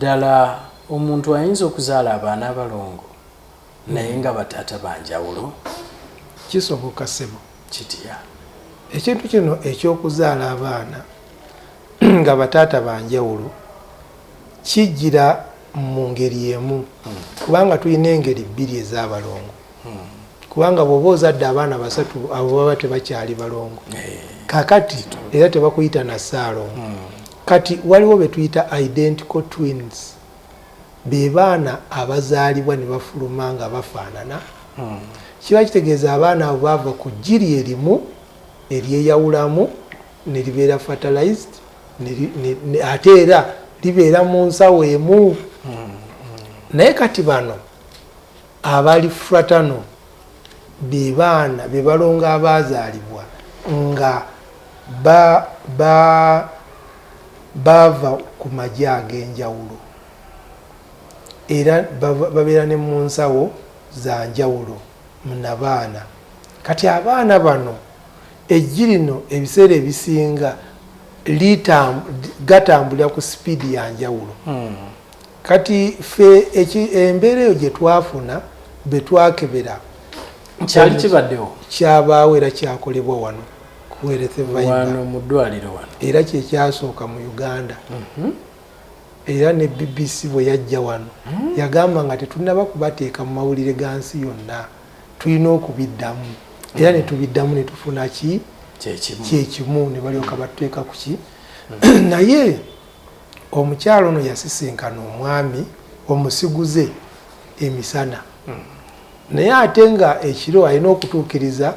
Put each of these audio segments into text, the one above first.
Ddala omuntu ayinza okuzaala abaana abalongo naye nga bataata banjawulo kisoboka sebo kitya ekintu kino ekyokuzaala abaana nga bataata banjawulo kijira mu ngeri emu kubanga tulina engeri bbiri ez'abalongo kubanga bw'oba ozadde abaana basatu abo baba tebakyali balongo kakati era tebakuyita na ssaalongo kati waliwo be tuyita identical twins be baana abazaalibwa ne bafuluma nga bafaanana kiba kitegeeza abaana abo baava ku jjiri erimu eryeyawulamu ne libeera fertilized ate era libeera mu nsawo emu naye kati bano abali fratano be baana be balongo abaazaalibwa nga bava ku magye ag'enjawulo era babeera ne mu nsawo za njawulo munabaana kati abaana bano ejji lino ebiseera ebisinga gatambulira ku sipiidi ya njawulo kati fe embeera eyo gye twafuna be twakebera kyali kibaddewo kyabaawo era kyakolebwa wano wano mu ddwaliro wano era kyekyasooka mu Uganda era ne BBC bwe yajja wano yagamba nga tetunaba kubateeka mu mawulire ga nsi yonna tulina okubiddamu era ne tubiddamu ne tufuna ki kyekimu ne balyoka batuteeka ku ki naye omukyalo ono yasisinkana omwami omusiguze emisana naye ate nga ekiro alina okutuukiriza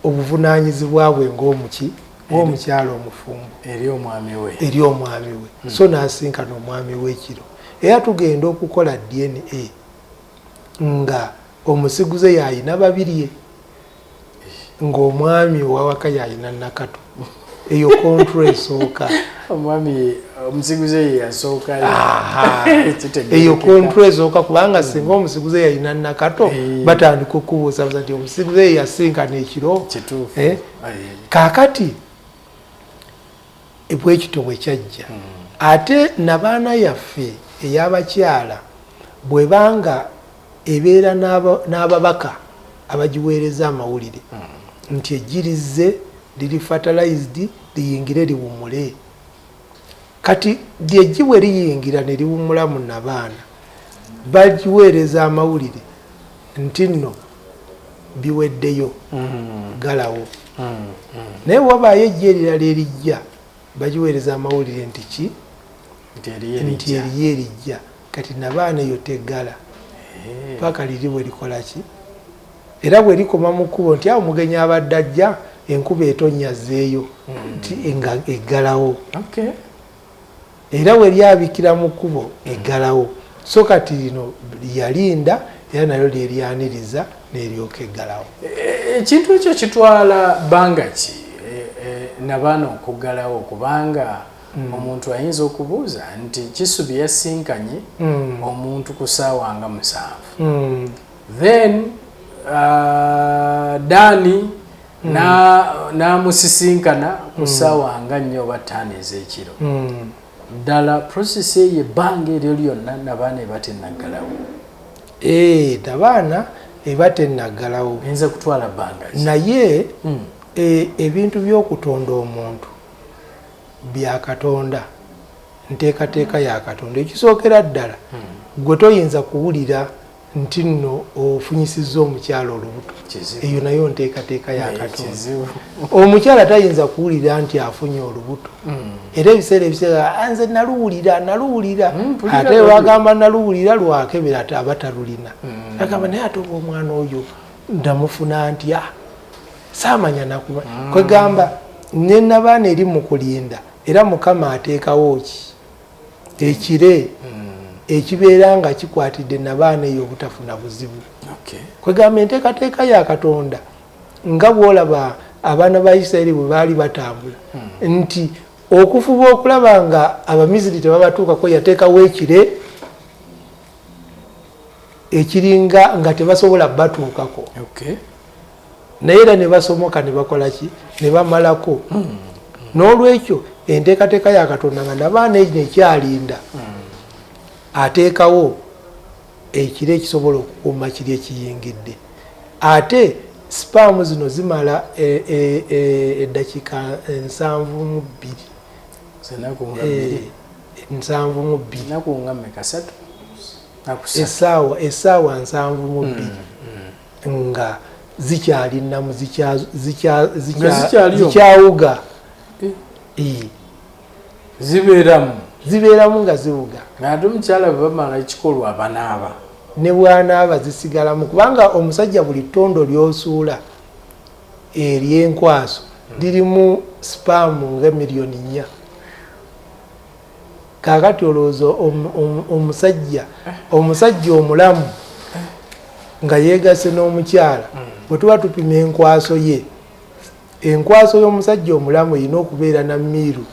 obuvunaanyizibwa bwe ng'omukyalo omufumbo eri omwami we so n'asinkana omwami we ekiro era tugenda okukola DNA nga omusiguze yayina babirye ng'omwami owawaka yayina nakato eyo kontra esooka omusiguze yasooka eyo kontra esooka kubanga singa omusiguze yayina nakato batandika okubuusabuza nti omusiguze yasinkana ekiro kaakati bwekito bwe kyajja ate nabaana yaffe ey'abakyala bwebanga ebeera n'ababaka abagiweereza amawulire nti ejjirize liri fertilized liyingire liwumule kati lyejji bwe liyingira ne liwumula mu nabaana bagiweereza amawulire nti nno biweddeyo galawo naye wabaayo ejji erirala erijja bagiweereza amawulire nti ki nti eriyo erijja kati nabaana eyo teggala paka liri bwe likola ki era bwe likoma mu kkubo nti awo omugenyi abadde ajja enkuba etonyazeeyo nti nga eggalawo era bwe lyabikira mu kkubo eggalawo so kati lino yalinda era nalyo lyeryaniriza n'eryoka eggalawo ekintu ekyo kitwala bbanga ki nabaana okuggalawo kubanga omuntu ayinza okubuuza nti Kisubi yasinkanye omuntu ku ssaawa nga 7 then Dani n'amusisinkana ku ssaawa nga 4 oba 5 ez'ekiro ddala prosesi eyo ebbanga eryo lyonna nabaana eba tennaggalawo nabaana eba tennaggalawo eyinza kutwala bbanga naye ebintu by'okutonda omuntu bya Katonda nteekateeka ya Katonda ekisookera ddala gwe toyinza kuwulira nti nno ofunyisizza omukyala olubuto eyo nayo nteekateeka ya Katonda omukyala tayinza kuwulira nti afunye olubuto era ebiseera nze naluwulira ate wagamba naluwulira lwakebera aba talulina agamba naye ate oba omwana oyo ndamufuna ntya saamanya nakuba kwegamba nenabaana eri mu kulinda era Mukama ateekawo ki ekire ekibeera nga kikwatidde nabaana eyo obutafuna buzibu kwegamba enteekateeka ya Katonda nga bwolaba abaana ba Isirayiri bwe baali batambula nti okufuba okulaba nga Abamisiri tebabatuukako yateekawo ekire ekiringa nga tebasobola batuukako naye era ne basomoka ne bakola ki ne bamalako n'olwekyo enteekateeka ya Katonda nga nabaana ekyo ekyalinda ateekawo ekiro ekisobola okukuuma kiri ekiyingidde. Ate spaamu zino zimala eddakiika 72 essaawa 72 nga zikyali nnamu zikyawuga zibeeramu nga ziwuga. Ate omukyala bwe bamala ekikolwa abanaaba ne bwanaaba zisigalamu, kubanga omusajja buli ttondo ly'osuula ery'enkwaso lirimu spaamu nga miliyoni 4. Kaakati olowooza omusajja omulamu nga yeegase n'omukyala, bwe tuba tupima enkwaso ye, enkwaso y'omusajja omulamu erina okubeera na miiru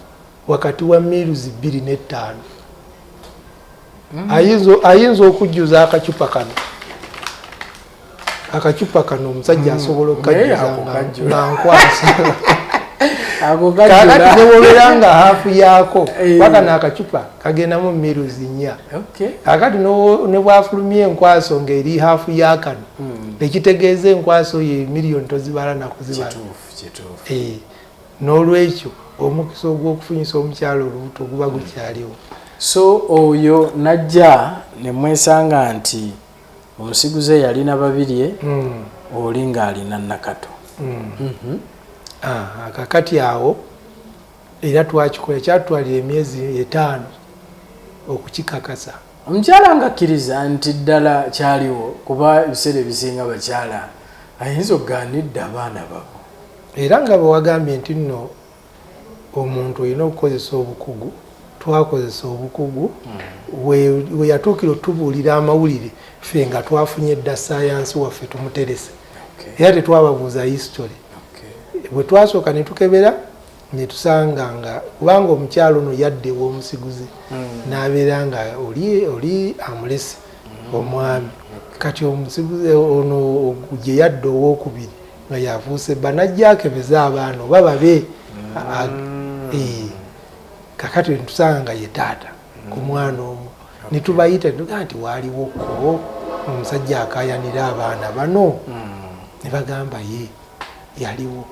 wakati wa miiru 2 ne 5. Ayinza okujjuza akacupa kano omusajja asobola okukajjuza nga nkwaso. Kakati newobeera nga haafu yaako paka n'akacupa kagendamu miiru 4. Kakati ne bwafulumya enkwaso ng'eri haafu yaakano, ekitegeeza enkwaso ye miliyoni tozibala nakuzibala. N'olwekyo omukisa ogw'okufunyisa omukyalo olubuto guba gukyaliwo. So oyo najja ne mwesanga nti omusiguze yalina babiri oli ng'alina nakato. Kakati awo era twakikola kyatwalira emyezi 5 okukikakasa. Omukyala ngakkiriza nti ddala kyaliwo, kuba ebiseera ebisinga bakyala ayinza okugaanidde abaana babo. Era nga bwewagambye nti nno omuntu olina okukozesa obukugu, twakozesa obukugu we yatuukira otubuulira amawulire ffe nga twafunye dda sayansi waffe tumuterese. Era tetwababuuza history. Bwe twasooka ne tukebera ne tusanga nga kubanga omukyalo ono yadde w'omusiguze n'abeera nga oli amulese omwami. Kati omusiguze ono gye yadde ow'okubiri nga yafuuse banajja akebeza abaana oba babe. Kakati ne tusanga nga ye taata ku mwana omu. Ne tubayita tugaa nti waaliwo ko omusajja akayanira abaana bano, ne bagamba ye yaliwo.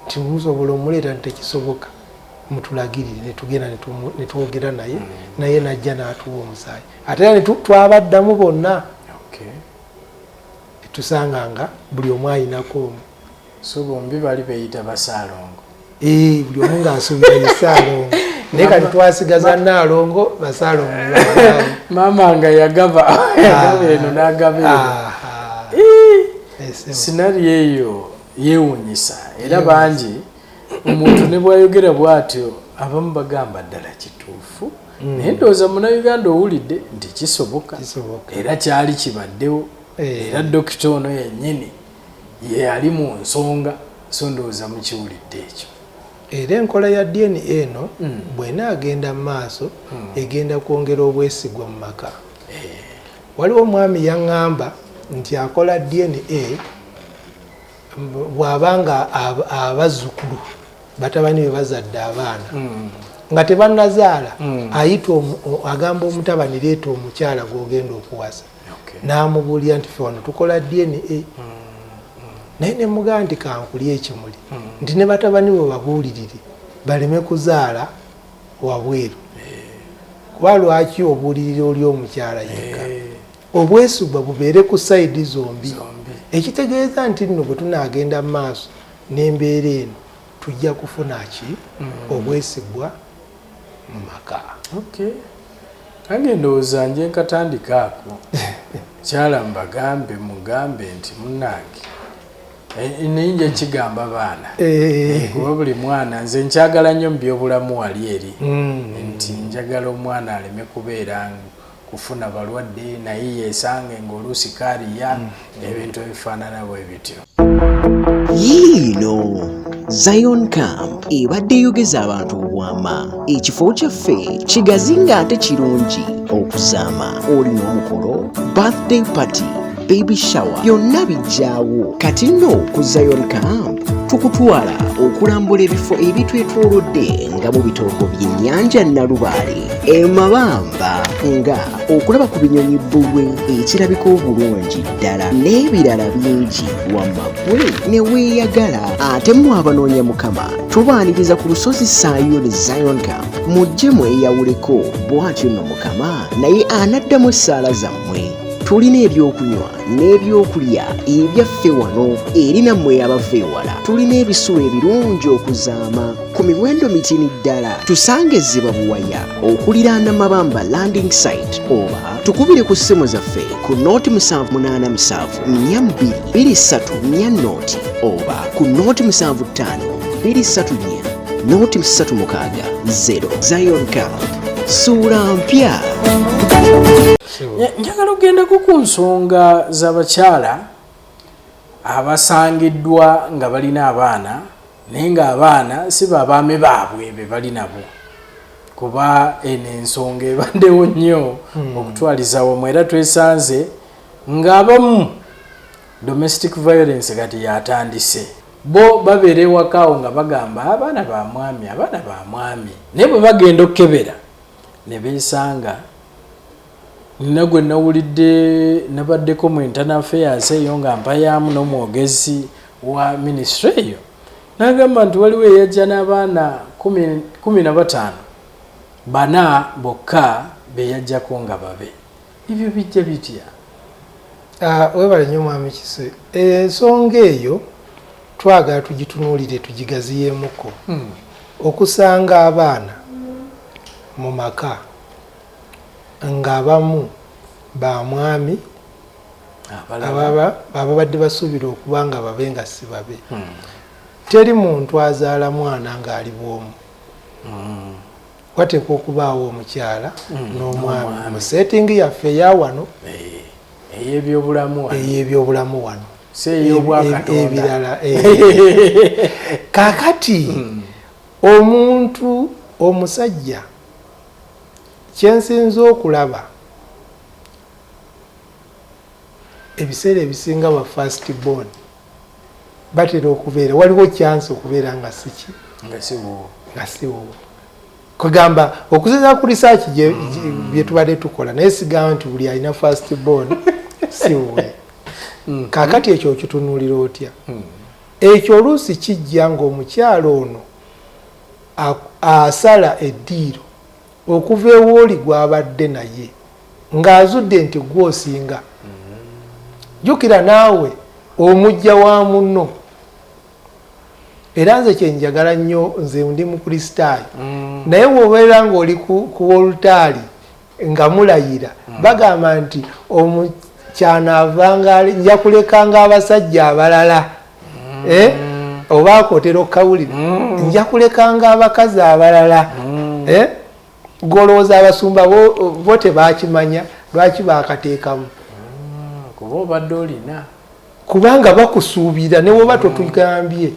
Timusobola omuleeta ntekisoboka, mutulagirire. Ne tugenda ne twogera naye, naye najja n'atuwa omusaayi. Ate era twabaddamu bonna. Tusanga nga buli omu ayinako omu. So bombi bali beeyita Basaalongo. Buli omu ng'asuubira ye Ssaalongo. Naye kati twasigaza Nnaalongo, Basaalongo maama nga yagaba eno n'agaba eno. Sinari eyo yeewuunyisa era bangi omuntu ne bwayogera bw'atyo abamu bagamba ddala kituufu, naye ndowooza munnayuganda owulidde nti kisoboka era kyali kibaddewo, era dokita ono yennyini ye yali mu nsonga, so ndowooza mukiwulidde ekyo. Era enkola ya DNA eno bw'enaagenda mu maaso egenda kwongera obwesigwa mu maka. Waliwo omwami yaŋŋamba nti akola DNA bw'abanga abazzukulu batabani be bazadde abaana nga tebannazaala, agamba omutabani leeta omukyala gw'ogenda okuwasa, n'amubuulira nti ffe wano tukola DNA. Naye ne mugamba nti kankulya ekimuli nti ne batabani bwe babuulirire baleme kuzaala wabweru. Kuba lwaki obuulirira oli omukyala yekka? Obwesigwa bubeere ku sayidi zombi. Ekitegeeza nti nno bwe tunaagenda mu maaso n'embeera eno tujja kufuna ki? Obwesigwa mu maka. Kange ndowooza nje nkatandika ako kyala mugambe nti munnange niyinja kigamba abaana kuba buli mwana nze nkyagala nnyo mu byobulamu wali eri nti njagala omwana aleme kubeera kufuna balwadde naye yeesange ng'oluusi kaaliya ebintu ebifaanana bwe bityo. Yiino Zion Camp ebadde yogeza abantu obwama. Ekifo kyaffe kigazi ng'ate kirungi okuzaama. Olina omukolo, birthday party, baby shower, byonna bijjaawo. Kati nno ku Zion Camp tukutwala okulambula ebifo ebitwetoolodde nga mu bitoogo by'ennyanja Nalubaale, Mabamba, nga okulaba ku binyonyi bbulwe ekirabika obulungi ddala n'ebirala bingi wamagwe ne weeyagala. Ate mu abanoonya Mukama tubaaniriza ku lusozi Sayoni Zion Camp, mujje mweyawuleko, bw'atyo nno Mukama naye anaddamu essaala zammwe. Tulina ebyokunywa n'ebyokulya ebyaffe wano eri nammwe abava ewala. Tulina ebisulo ebirungi okuzaama ku miwendo mitini ddala. Tusange Ziba Buwaya okuliraana Mabamba landing site, oba tukubire ku ssimu zaffe ku 0787 422 oba ku 075 234 036 Zion Camp, ssuula mpya. Njagala ogendako ku nsonga z'abakyala abasangiddwa nga balina abaana naye ng'abaana si babaami baabwe be bali nabo, kuba eno ensonga ebaddewo nnyo okutwaliza wamu, era twesanze ng'abamu domestic violence kati yatandise. Bo babeera ewakaawo nga bagamba abaana ba mwami, abaana ba mwami, naye bwe bagenda okukebera ne beesanga. Nina gwe nawulidde nabaddeko mu internal affairs eyo nga mpayaamu n'omwogezi wa ministry eyo, n'agamba nti waliwo eyajja n'abaana 15 bana bokka beyajjako nga babe. Ebyo bijja bitya? Webale nnyo mwami Kise, ensonga eyo twagala tugitunuulire tugigaziyeemuko. Okusanga abaana mu maka ng'abamu ba mwami ababadde basuubira okuba nga babe nga si babe. Teri muntu azaala mwana ng'ali bw'omu. Wateekwa okubaawo omukyala n'omwami mu settingi yaffe eya wano ey'ebyobulamu wano ebirala. Kaakati omuntu omusajja kyensinza okulaba ebiseera ebisinga ba first born batera okubeera waliwo chance okubeera nga siki nga siwo kugamba okuziza ku research bye tubadde tukola naye sigamba nti buli alina first born siwe. Kaakati ekyo okitunuulira otya? Ekyo oluusi kijja ng'omukyalo ono asala eddiiro okuva ewooli gw'abadde naye ng'azudde nti gw'osinga. Jjukira naawe omujja wa munno, era nze kyenjagala nnyo, nze ndi mukristaayo, naye bw'obeera ng'oli ku olutaali nga mulayira bagamba nti omukyana avanga nja kulekanga abasajja abalala, oba akotera okawulira nja kulekanga abakazi abalala. Golowooza abasumba bo tebakimanya lwaki bakateekamu? Kuba obadde olina, kubanga bakusuubira ne bwoba totugambye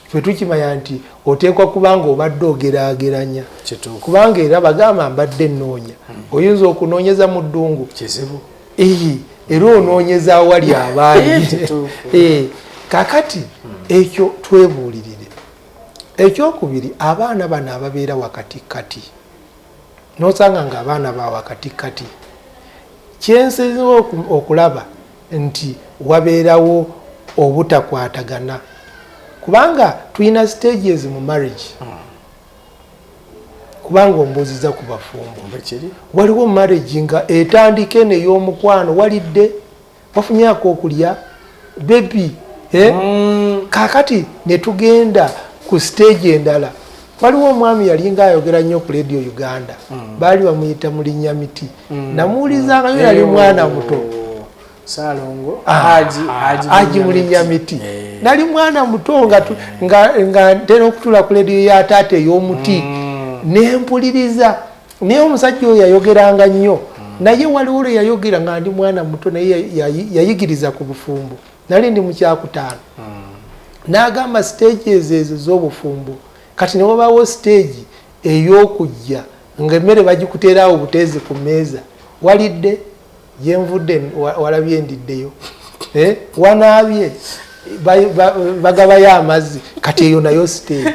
ffe tukimanya nti oteekwa kubanga obadde ogeraageranya, kubanga era bagamba mbadde nnoonya. Oyinza okunoonyeza mu ddungu kizibu, era onoonyeza awali abangi. Kakati ekyo twebuulirire. Ekyokubiri, abaana bano ababeera wakatikati n'osanga ng'abaana ba wakatikati, kyensinza okulaba nti wabeerawo obutakwatagana, kubanga tulina stages mu marriage. Kubanga ombuuziza ku bafumbo, waliwo marriage nga etandike n'ey'omukwano, walidde wafunyeeko okulya bebi. Kaakati ne tugenda ku stage endala. Waliwo omwami yalinga ayogera nnyo ku Radio Uganda, baali bamuyita mu Linnyamiti, namuwulizangayo yali mwana muto Salongo Haji mu Linnyamiti, nali mwana muto nga ntera okutula ku radio ya taata ey'omuti nempuliriza, naye omusajja oyo yayogeranga nnyo, naye waliwo lwe yayogera nga ndi mwana muto naye yayigiriza ku bufumbo. Nali ndi mu kyakutaano. N'agamba stages ezo z'obufumbo, kati ne wabaawo stage ey'okujja ng'emmere bagikuteerawo obuteezi ku mmeeza. Walidde? Gye nvudde walabye ndiddeyo. Wanaabye? bagabayo amazzi kati eyo nayo stage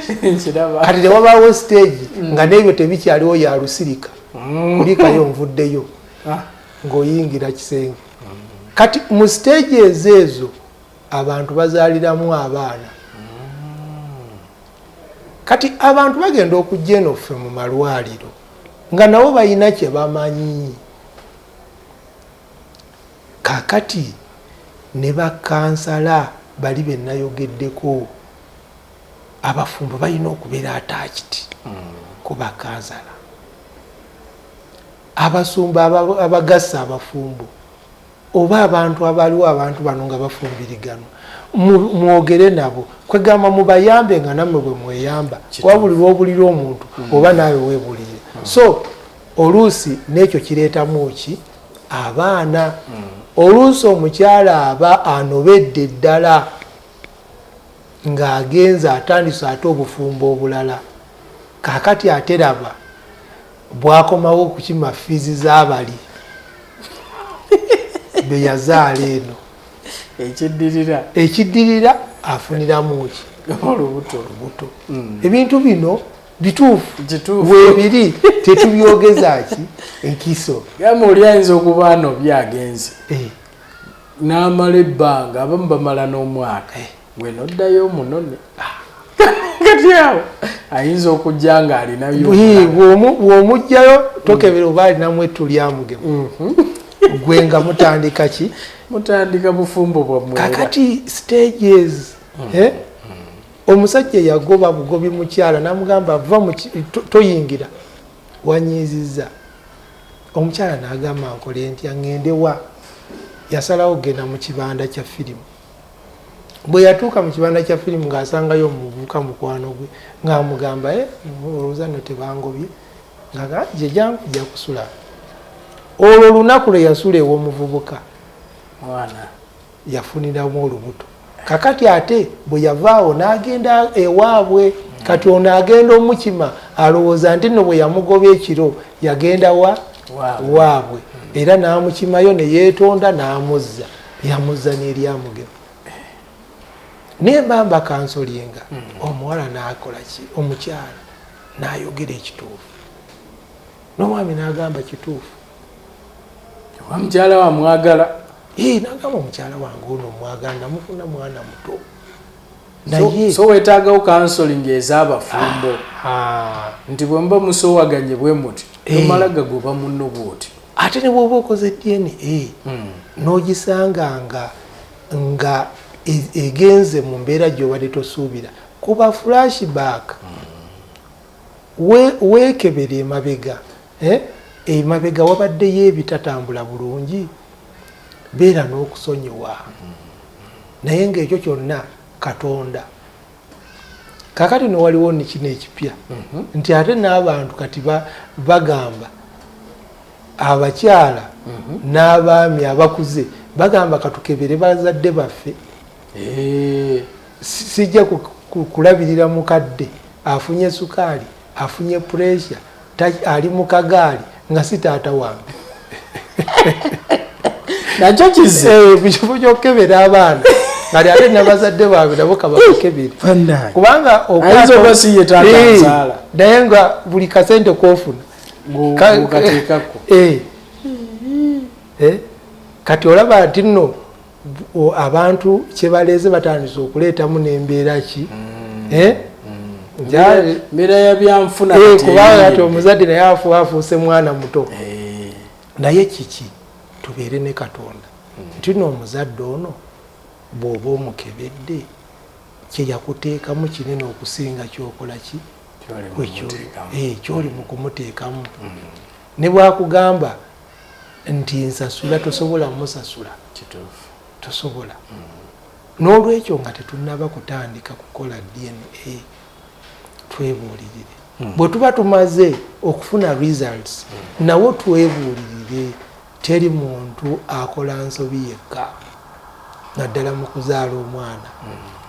kati tewabaawo stage nga n'ebyo tebikyaliwo ya lusirika kulikayo nvuddeyo ng'oyingira kisenge kati mu stages ezo abantu bazaaliramu abaana kati abantu bagenda okujja eno ffe mu malwaliro nga nabo balina kye bamanyi kakati ne bakansala bali be nayogeddeko abafumbo balina okubeera attached ku bakansala abasumba abagasa abafumbo oba abantu abaliwo abantu bano nga bafumbiriganwa mwogere nabo kwegamba mubayambe nga nammwe bwe mweyamba wabulira obulira omuntu oba naawe weebulire so oluusi n'ekyo kireetamu ki abaana oluusi omukyala aba anobedde ddala ng'agenza atandise ate obufumbo obulala kaakati ate raba bwakomawo okukima fiizi z'abali be yazaala eno ekiddirira afuniramu ki olubuto ebintu bino bituufu weebiri tetubyogeza ki enkiso gamba oli ayinza okuba no byagenze n'amala ebbanga abamu bamala n'omwaka gweno oddayo omunone kati awo ayinza okujja nga alinayo bw'omugjayo tokebera oba alinamu ettu lyamugemu gwe nga mutandika ki mutandika bufumbo bwammwe kakati stages omusajja yagoba bugobi mukyala namugamba va toyingira wanyiiziza omukyala n'agamba nkole ntya ŋŋendewa yasalawo genda mu kibanda kya firimu bwe yatuuka mu kibanda kya firimu ng'asangayo omuvubuka mukwano gwe ng'amugamba olowooza nno tebangobye nga gye jankujja kusula olwo olunaku lwe yasula ew'omuvubuka yafuniramu olubuto kakati ate bwe yavaawo n'agenda ewaabwe kati ono agenda omukima alowooza nti nno bwe yamugoba ekiro yagenda waabwe era n'amukimayo ne yeetonda n'amuzza yamuzza n'eryamugema naye mbamba kansolinga omuwala n'akola ki omukyala n'ayogera ekituufu n'omwami n'agamba kituufu omukyala wamwagala nagamba omukyala wange ono omwagala namufuna mwana muto naye so weetaagawo kansolingi ez'abafumbo nti bwe muba musowaganye bwe muti tomala gagoba munno bwoti ate ne bwoba okoze DNA n'ogisanga nga egenze mu mbeera gy'obadde tosuubira kuba flashback weekebera emabega emabega wabaddeyo ebitatambula bulungi beera n'okusonyiwa naye ng'ekyo kyonna Katonda kakati nowaliwo nikino ekipya nti ate n'abantu kati bagamba abakyala n'abaami abakuze bagamba katukebere bazadde baffe sijja kulabirira mukadde afunye sukaali afunye puresya ali mu kagaali nga si taata wange nakyo kize kukifo kyokukebera abaana ngali ate nabazadde baabwe nabo kabakebere kubanga naye nga buli kasente kofuna kati olaba nti nno abantu kyebaleeze batandise okuleetamu n'embeera ki mbeera ya byanfuna kubanga ati omuzadde naye afuuse mwana muto naye kiki tubeere ne Katonda nti no omuzadde ono bw'oba omukebedde kyeyakuteekamu kinene okusinga kyokola ki kyoli mu kumuteekamu ne bwakugamba nti nsasula tosobola musasula tosobola n'olwekyo nga tetunnaba kutandika kukola DNA twebuulirire bwe tuba tumaze okufuna results nawo twebuulirire teri muntu akola nsobi yekka naddala mu kuzaala omwana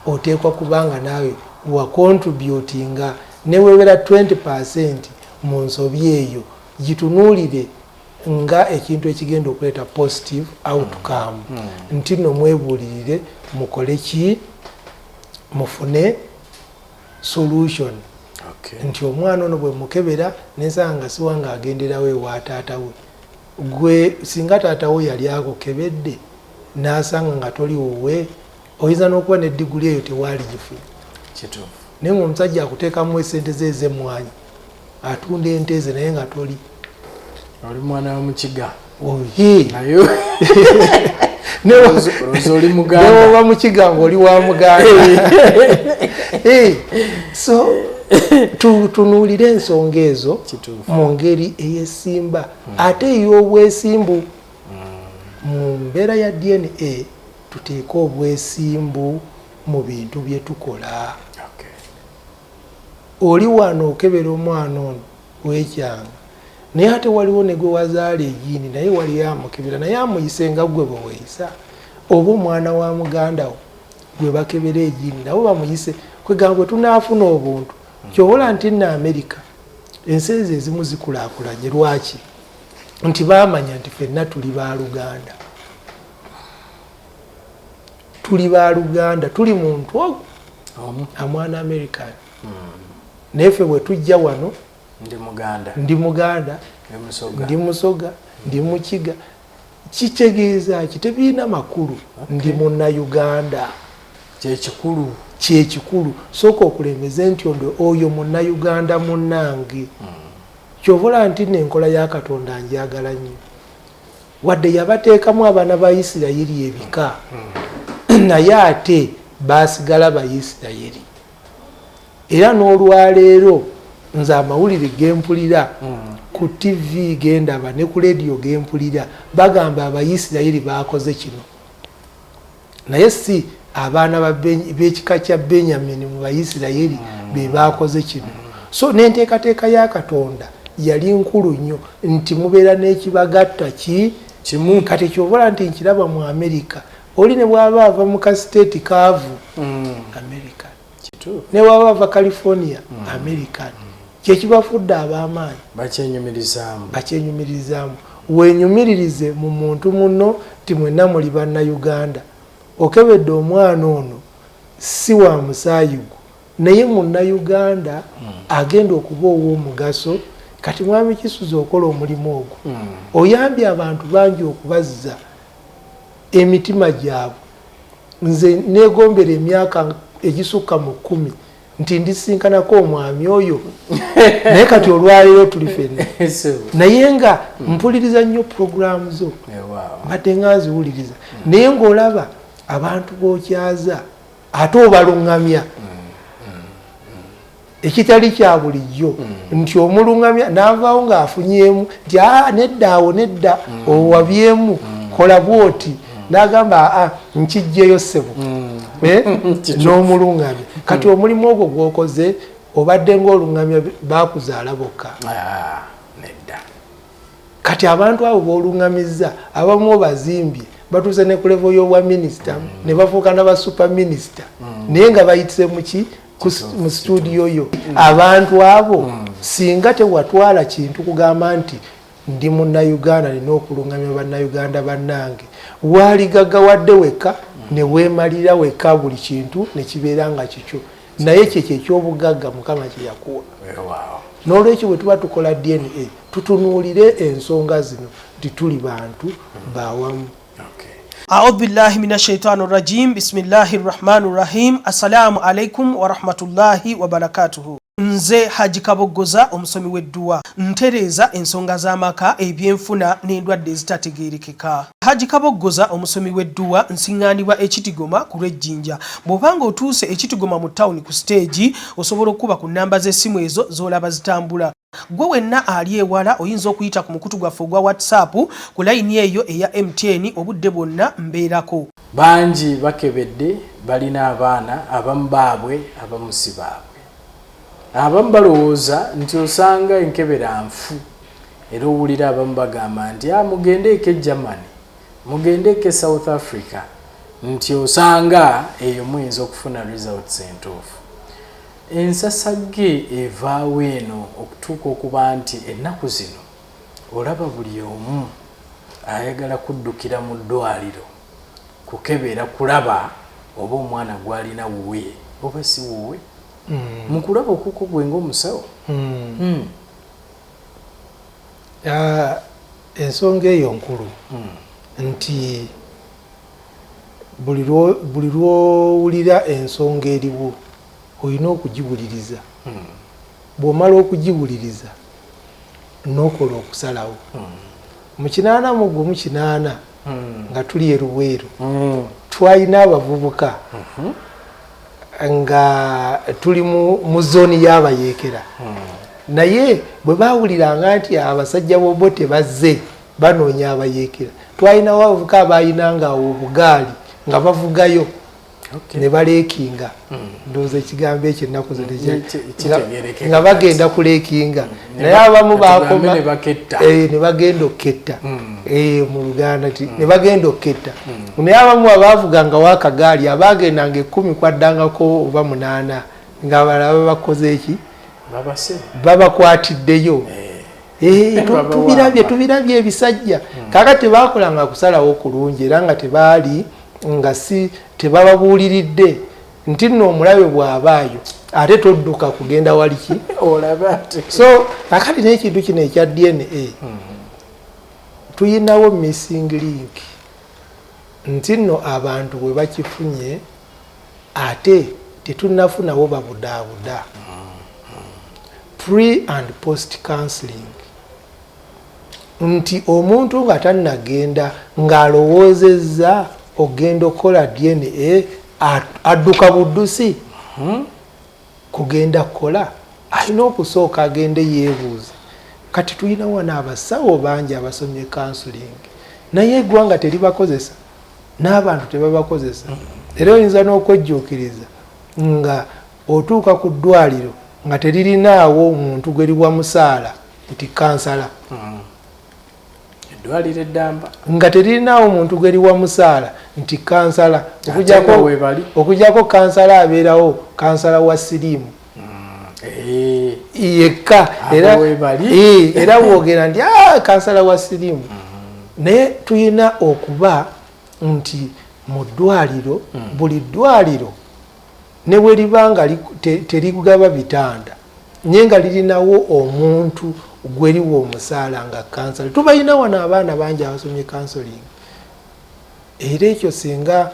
oteekwa kubanga naawe wakontributinga newewera 20% mu nsobi eyo gitunuulire nga ekintu ekigenda okuleeta positive outcome nti nno mwebuulirire mukole ki mufune solution. Nti omwana ono bwe mukebera nesanga siwanga agenderawo ewa taata we. Gwe singa taata we yali akukebedde n'asanga nga toli wowe, oyinza n'okuba ne diguli eyo tewaali gifu. Naye omusajja akuteekamu esente ze ez'emmwanyi, atunda ente ze naye nga toli. Oli mwana wa Mukiga. Nayo oli Muganda. Newoba Mukiga ng'oli wa Muganda. So tunuulire ensonga ezo mu ngeri ey'essimba ate ey'obwesimbu. Mu mbeera ya DNA tuteeka obwesimbu mu bintu bye tukola. Oli wano okebera omwana ono w'ekyanga naye ate waliwo ne gwe wazaala egiini naye wali amukebera naye amuyise nga gwe bwe weeyisa. Oba omwana wa muganda wo gwe bakebera egiini nabo bamuyise kwegamba bwe tunaafuna obuntu. Kyobola nti nno Amerika ensi ezo ezimu zikulaakulanye. Lwaki? Nti baamanya nti ffenna tuli ba Luganda. Tuli ba Luganda, tuli muntu ogwo amwana American. Naye ffe bwe tujja wano ndi Muganda, ndi Musoga, ndi Mukiga, kitegeeza kitebiina makulu. Ndi Munnayuganda. Kyekikulu. Sooka okulembeze nti oyo Munnayuganda munnange. Kyobola nti n'enkola ya Katonda njagala nnyo. Wadde yabateekamu abaana ba Isirayiri ebika, naye ate baasigala ba Isirayiri. Era n'olwaleero nze amawulire gempulira ku TV gendaba ne ku radio gempulira bagamba Abayisirayiri bakoze kino. Naye si abaana b'ekika kya Benyamini mu Bayisirayiri be bakoze kino. So n'enteekateeka ya Katonda yali nkulu nnyo nti mubeera n'ekibagatta kimu. Kati kyobola nti nkiraba mu Amerika. Oli ne bw'aba ava mu kasiteeti kaavu America. Ne bw'aba ava California American. Kyekibafudde ab'amaanyi bakyenyumirizaamu. Wenyumiririze mu muntu muno ti mwenna muli Bannayuganda. Okebedde omwana ono si wa musaayi gwo naye Munnayuganda agenda okuba ow'omugaso. Kati mwami Kisuza okola omulimu ogwo. Oyambye abantu bangi okubazza emitima gyabwe. Nze neegombera emyaka egisukka mu 10 nti ndisinkanako omwami oyo. Naye kati olwaleero tuli ffenna. Naye nga mpuliriza nnyo puroguramu zo. Mbadde nga nziwuliriza. Naye ng'olaba abantu b'okyaza ate obalungamya. Ekitali kya bulijjo nti omulungamya n'avaawo ng'afunyeemu nti nedda awo nedda owabyemu kola bwoti. N'agamba nkijjeyo ssebo n'omulungamya. Kati omulimu ogwo gw'okoze obadde ng'olungamya baakuzaala bokka. Kati abantu abo b'olungamizza abamu bazimbye batuuse ne ku level y'obwa minisita ne bafuuka n'aba super minisita naye nga bayitise mu studio yo. Abantu abo singa tewatwala kintu kugamba nti ndi Munnayuganda nina okulungamya Bannayuganda bannange, waligaggawadde wekka ne weemalira wekka buli kintu ne kibeera nga kikyo. Naye kyekyo eky'obugagga Mukama kye yakuwa. N'olwekyo bwe tuba tukola DNA tutunuulire ensonga zino nti tuli bantu bawamu. A'udhu billahi minash shaitani rajim. Bismillahir rahmanir rahim. Assalamu alaikum wa rahmatullahi wa barakatuhu. Nze Haji Kaboggoza omusomi w'edduwa ntereeza ensonga z'amaka ebyenfuna n'endwadde ezitategeerekeka. Haji Kaboggoza omusomi w'edduwa nsiŋŋaanibwa Ekitigoma ku Lwejjinja. Bw'obanga otuuse Ekitigoma mu ttawuni ku siteegi osobola okuba ku nnamba z'essimu ezo z'olaba zitambula. Gwe wenna ali ewala oyinza okuyita ku mukutu gwaffe ogwa WhatsApp ku layini eyo eya MTN obudde bwonna mbeerako. Bangi bakebedde balina abaana abamu baabwe abamu si baabwe. Abamu balowooza nti osanga enkebera nfu era owulira abamu bagamba nti mugendeeko e Germany, mugendeeko e South Africa nti osanga eyo muyinza okufuna results entuufu. Ensasagge evaawo eno okutuuka okuba nti ennaku zino olaba buli omu ayagala kuddukira mu ddwaliro kukebera kulaba oba omwana gwalina wuwe oba si wowe mukulaba okuko gwe ng'omusawo ensonga eyo nkulu nti buli lwowulira ensonga eriwo olina okugiwuliriza bw'omala okugiwuliriza n'okola okusalawo mu 8 nga tuli eruweero twalina abavubuka nga tuli mu zooni y'abayeekera naye bwe baawuliranga nti abasajja b'obo tebazze banoonya abayeekera twalinawo abavubuka abaayinanga obugaali nga bavugayo ne baleekinga ndowooza ekigambo ekyo ennaku zo nga bagenda kuleekinga naye abamu bakoma ne bagenda oketta mu Luganda ne bagenda oketta naye abamu abaavuganga waakagaali abaagendanga 10 kwaddangako oba 8 ng'abalala bakoze eki babakwatiddeyo tubirabye ebisajja kakati baakolanga kusalawo kulungi era nga tebaali nga si tebababuuliridde nti nno omulabe bw'abaayo ate todduka kugenda waliki so kakati n'ekintu kino ekya DNA tuyinawo missing link nti nno abantu bwe bakifunye ate tetunnafunawo babudaabuda pre and post counseling nti omuntu nga tannagenda ng'alowoozezza ogenda okukola DNA adduka buddusi kugenda kukola alina okusooka agende yeebuuze kati tulina wana abasawo bangi abasomye counseling naye eggwanga teribakozesa n'abantu tebabakozesa era oyinza n'okwejjuukiriza nga otuuka ku ddwaliro nga teririnaawo omuntu gwe liwa musaala nti kansala eddwaliro eddamba nga teririnaawo omuntu gwe liwa musaala nti kansala okujjako kansala abeerawo kansala wa siriimu yekka era bwogera nti kansala wa siriimu naye tulina okuba nti mu ddwaliro buli ddwaliro ne bwe liba nga terigaba bitanda naye nga lirinawo omuntu gwe liwa omusaala nga kansala tubalina wano abaana bangi abasomye counseling era ekyo singa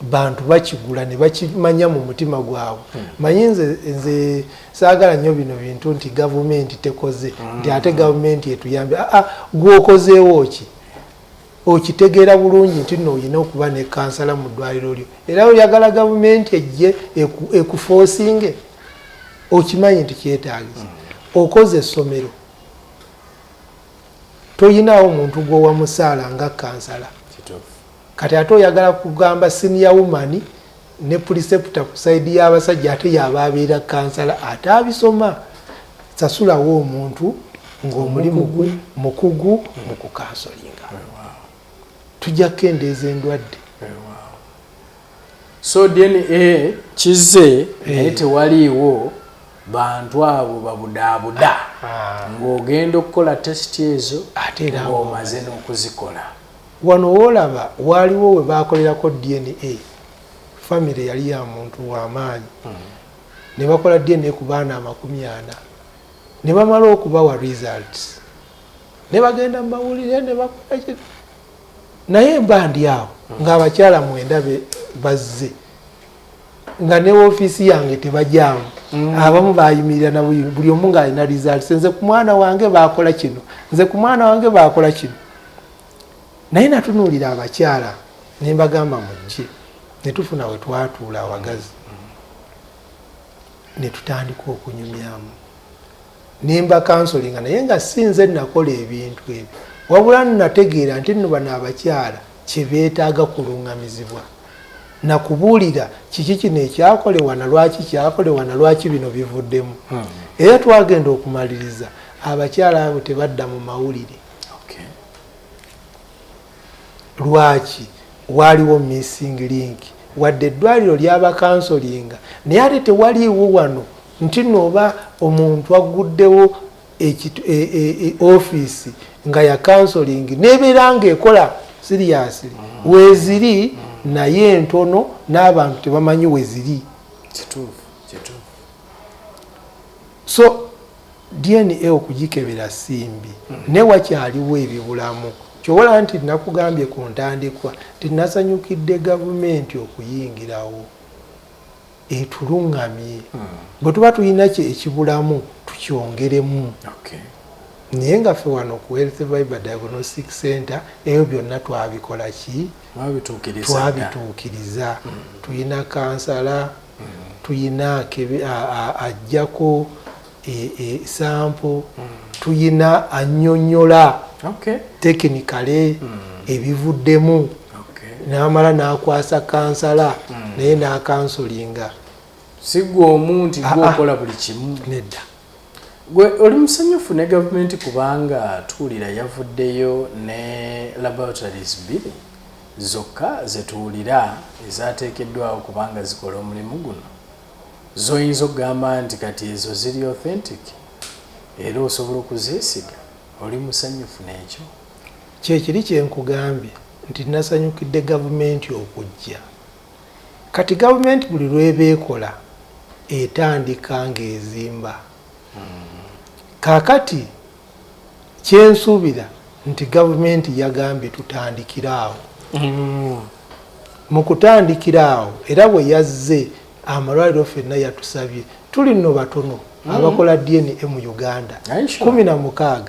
bantu bakigula ne bakimanya mu mutima gwabwe manyi nze saagala nnyo bino bintu nti gavumenti tekoze nti ate gavumenti etuyambe gwokozeewo ki okitegeera bulungi nti nno olina okuba ne kansala mu ddwaliro lyo era oyagala gavumenti ejje ekufoosinge okimanyi nti kyetaagisa okoze essomero toyinaawo omuntu gwowa musaala nga kansala kati ate oyagala kugamba senior woman ne preceptor ku saidi y'abasajja ate yabaabeera kansala ate abisoma sasulawo omuntu ng'omuli mukugu mu kukansolinga tujja kukendeeza endwadde so DNA kizze naye tewaliiwo bantu abo babudaabuda ng'ogenda okukola tesiti ezo ate era ng'omaze n'okuzikola wano woolaba waaliwo we baakolerako DNA famire yali ya muntu w'amaanyi ne bakola DNA ku baana 40 ne bamala okubawa results ne bagenda mu mawulire ne bakola kino naye mbandi awo ng'abakyala 9 bazze nga ne ofiisi yange tebajjamu abamu bayimirira na buli omu ng'alina results nze ku mwana wange baakola kino nze ku mwana wange baakola kino naye natunuulira abakyala ne mbagamba mujje ne tufuna we twatuula awagazi ne tutandika okunyumyamu ne mba counseling naye nga sinze nakola ebintu ebyo wabula nategeera nti nno bano abakyala kye beetaaga kulungamizibwa nakubuulira kiki kino ekyakolewa na lwaki kyakolewa na lwaki bino bivuddemu era twagenda okumaliriza abakyala abo tebadda mu mawulire lwaki waliwo missing link wadde eddwaliro ly'abakansolinga naye ate tewaliiwo wano nti nooba omuntu aguddewo ofiisi nga ya counseling nebeera ng'ekola seriously weeziri naye ntono n'abantu tebamanyi weeziri kituufu. So DNA okugikebera simbi ne wakyaliwo ebibulamu kyobola nti nakugambye ku ntandikwa tinasanyukidde gavumenti okuyingirawo etuluŋŋamye bwe tuba tulina ekibulamu tukyongeremu naye nga ffe wano ku Health Fiber Diagnostic Center eyo byonna twabikola ki twabituukiriza tuyina kansala tuyina ajjako sample tuyina annyonnyola tekinikale ebivuddemu n'amala n'akwasa kansala naye n'akansolinga sigwe omuntu gwokola buli kimu nedda gwe oli musanyufu ne gavumenti kubanga tuwulira yavuddeyo ne laboratories bbiri zokka zetuwulira ezateekeddwawo kubanga zikola omulimu guno zoyinza okugamba nti kati ezo ziri authentic era osobola okuzeesiga oli musanyufu n'ekyo kyekiri kyenkugambye nti nasanyukidde gavumenti okujja kati gavumenti buli lwebeekola etandika ng'ezimba kaakati kyensuubira nti gavumenti yagambye tutandikiraawo mu kutandikiraawo era bwe yazze amalwaliro ffenna yatusabye tuli nno batono abakola DNA mu Uganda 16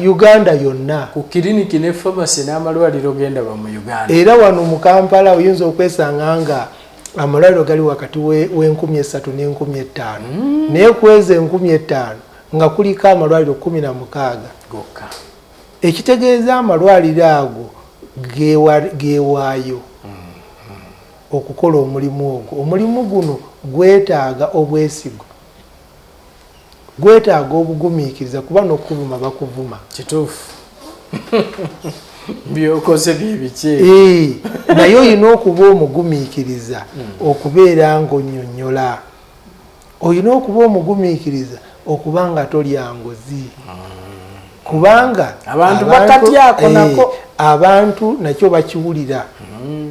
Uganda yonna ku kiriniki ne pharmacy n'amalwaliro genda ba mu Uganda era wano mu Kampala oyinza okwesanga nga amalwaliro gali wakati we3,000 ne5,000 naye kweze 5,000 nga kuliko amalwaliro 16 gokka ekitegeeza amalwaliro ago gewaayo okukola omulimu ogwo omulimu guno gwetaaga obwesigo gwetaaga obugumiikiriza kuba n'okuvuma bakuvuma kituufu byokoze byebiki naye olina okuba omugumiikiriza okubeera ng'onnyonnyola olina okuba omugumiikiriza okuba nga tolya ngozi kubanga abantu bakatyako nako abantu nakyo bakiwulira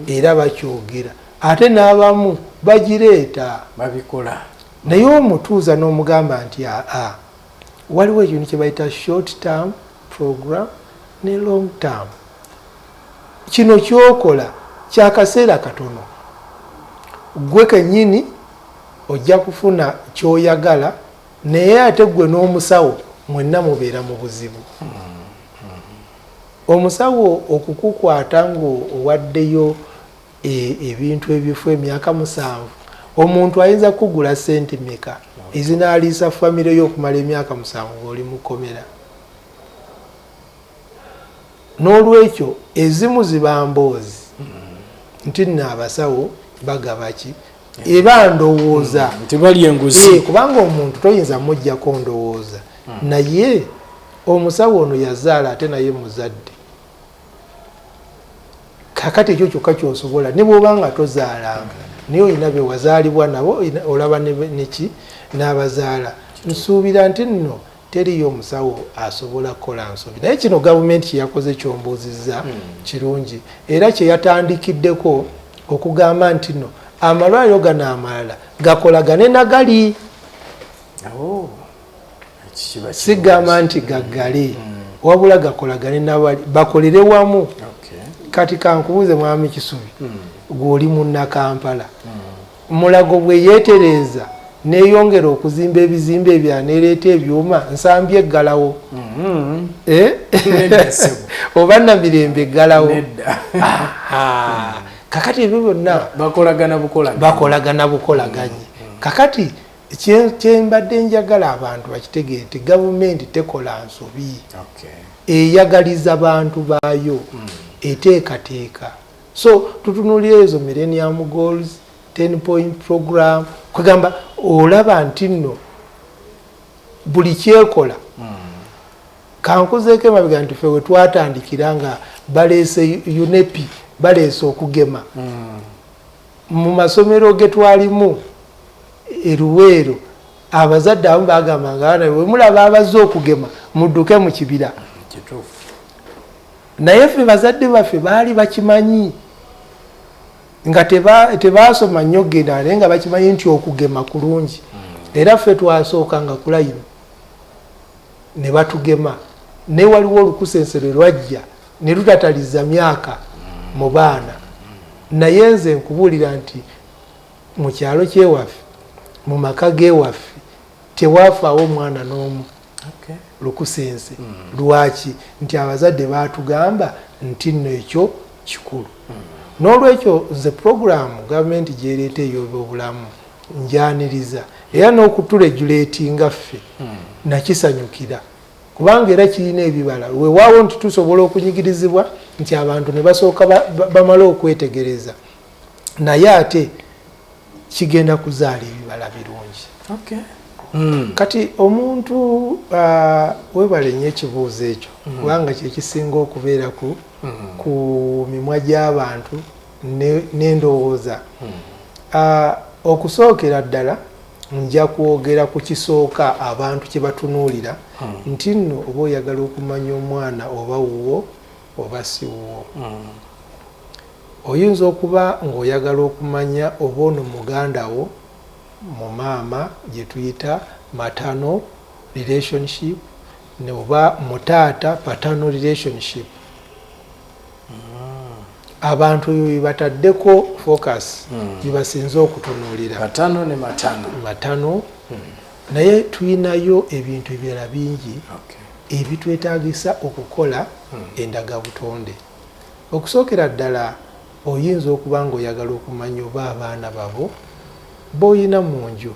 era bakyogera ate n'abamu bagireeta babikola naye omutuuza n'omugamba nti waliwo ekintu kye bayita short term program ne long term kino kyokola kyakaseera katono gwe kennyini ojja kufuna kyoyagala naye ate gwe n'omusawo mwenna mubeera mu buzibu omusawo okukukwata ng'owaddeyo ebintu ebifu emyaka 7 omuntu ayinza kugula sente meka ezinaaliisa famire y'okumala emyaka 7 ng'oli mukomera n'olwekyo ezimu ziba mboozi nti nno abasawo bagaba ki eba ndowooza tebali enguzi kubanga omuntu toyinza mujjako ndowooza naye omusawo ono yazaala ate naye muzadde kakati ekyo kyokka kyosobola ne bw'obanga tozaalanga naye olina be wazaalibwa nabo olaba neki n'abazaala nsuubira nti nno teriyo omusawo asobola kukola nsobi naye kino gavumenti kyeyakoze kyombuuzizza kirungi era kyeyatandikiddeko okugamba nti nno amalwaliro gano amalala gakolagane nagali sigamba nti gaggale wabula gakolagane nabali bakolere wamu kati kankubuuze mwami Kisubi gw'oli munnakampala mulago bwe yeetereeza neyongera okuzimba ebizimbe ebyanereeta ebyuma nsambye eggalawo oba namirembe eggalawo kakati ebyo byonna bakolagana bukolaganye kakati kyembadde njagala abantu bakitegeere nti gavumenti tekola nsobi eyagaliza abantu baayo eteekateeka so tutunulira ezo millennium goals 10-point program kwegamba olaba nti nno buli kyekola kankuzeeko emabega nti ffe we twatandikira nga baleese UNEP baleese okugema mu masomero ge twalimu eruweero abazadde abamu bagambanga abaana bwe mulaba abazze okugema mudduke mu kibira naye ffe bazadde baffe baali bakimanyi nga tebasoma nnyo genda naye nga bakimanyi nti okugema kulungi era ffe twasookanga ku layini ne batugema naye waliwo olukusense lwe lwajja ne lutataliza myaka mu baana naye nze nkubuulira nti mu kyalo kyewaffe mu maka g'ewaffe tewafaawo omwana n'omu lukusense lwaki nti abazadde baatugamba nti nno ekyo kikulu n'olwekyo nze puroguramu gavumenti gyereeta ey'ebyobulamu njaniriza era n'okuturegulatinga ffe nakisanyukira kubanga era kirina ebibala weewaawo nti tusobola okunyigirizibwa nti abantu ne basooka bamala okwetegereza naye ate kigenda kuzaala ebibala birungi. Kati omuntu webale nnyo ekibuuzo ekyo kubanga kyekisinga okubeera ku mimwa gy'abantu n'endowooza. Okusookera ddala nja kwogera ku kisooka abantu kye batunuulira nti nno oba oyagala okumanya omwana oba wuwo oba si wuwo. Oyinza okuba ng'oyagala okumanya oba ono muganda wo mu maama gye tuyita maternal relationship ne oba mutaata paternal relationship. Abantu bataddeko focus bibasinze okutunuulira matano naye tuyinayo ebintu ebirala bingi ebitwetaagisa okukola endagabutonde. Okusookera ddala oyinza okuba ng'oyagala okumanya oba abaana babo b'oyina mu nju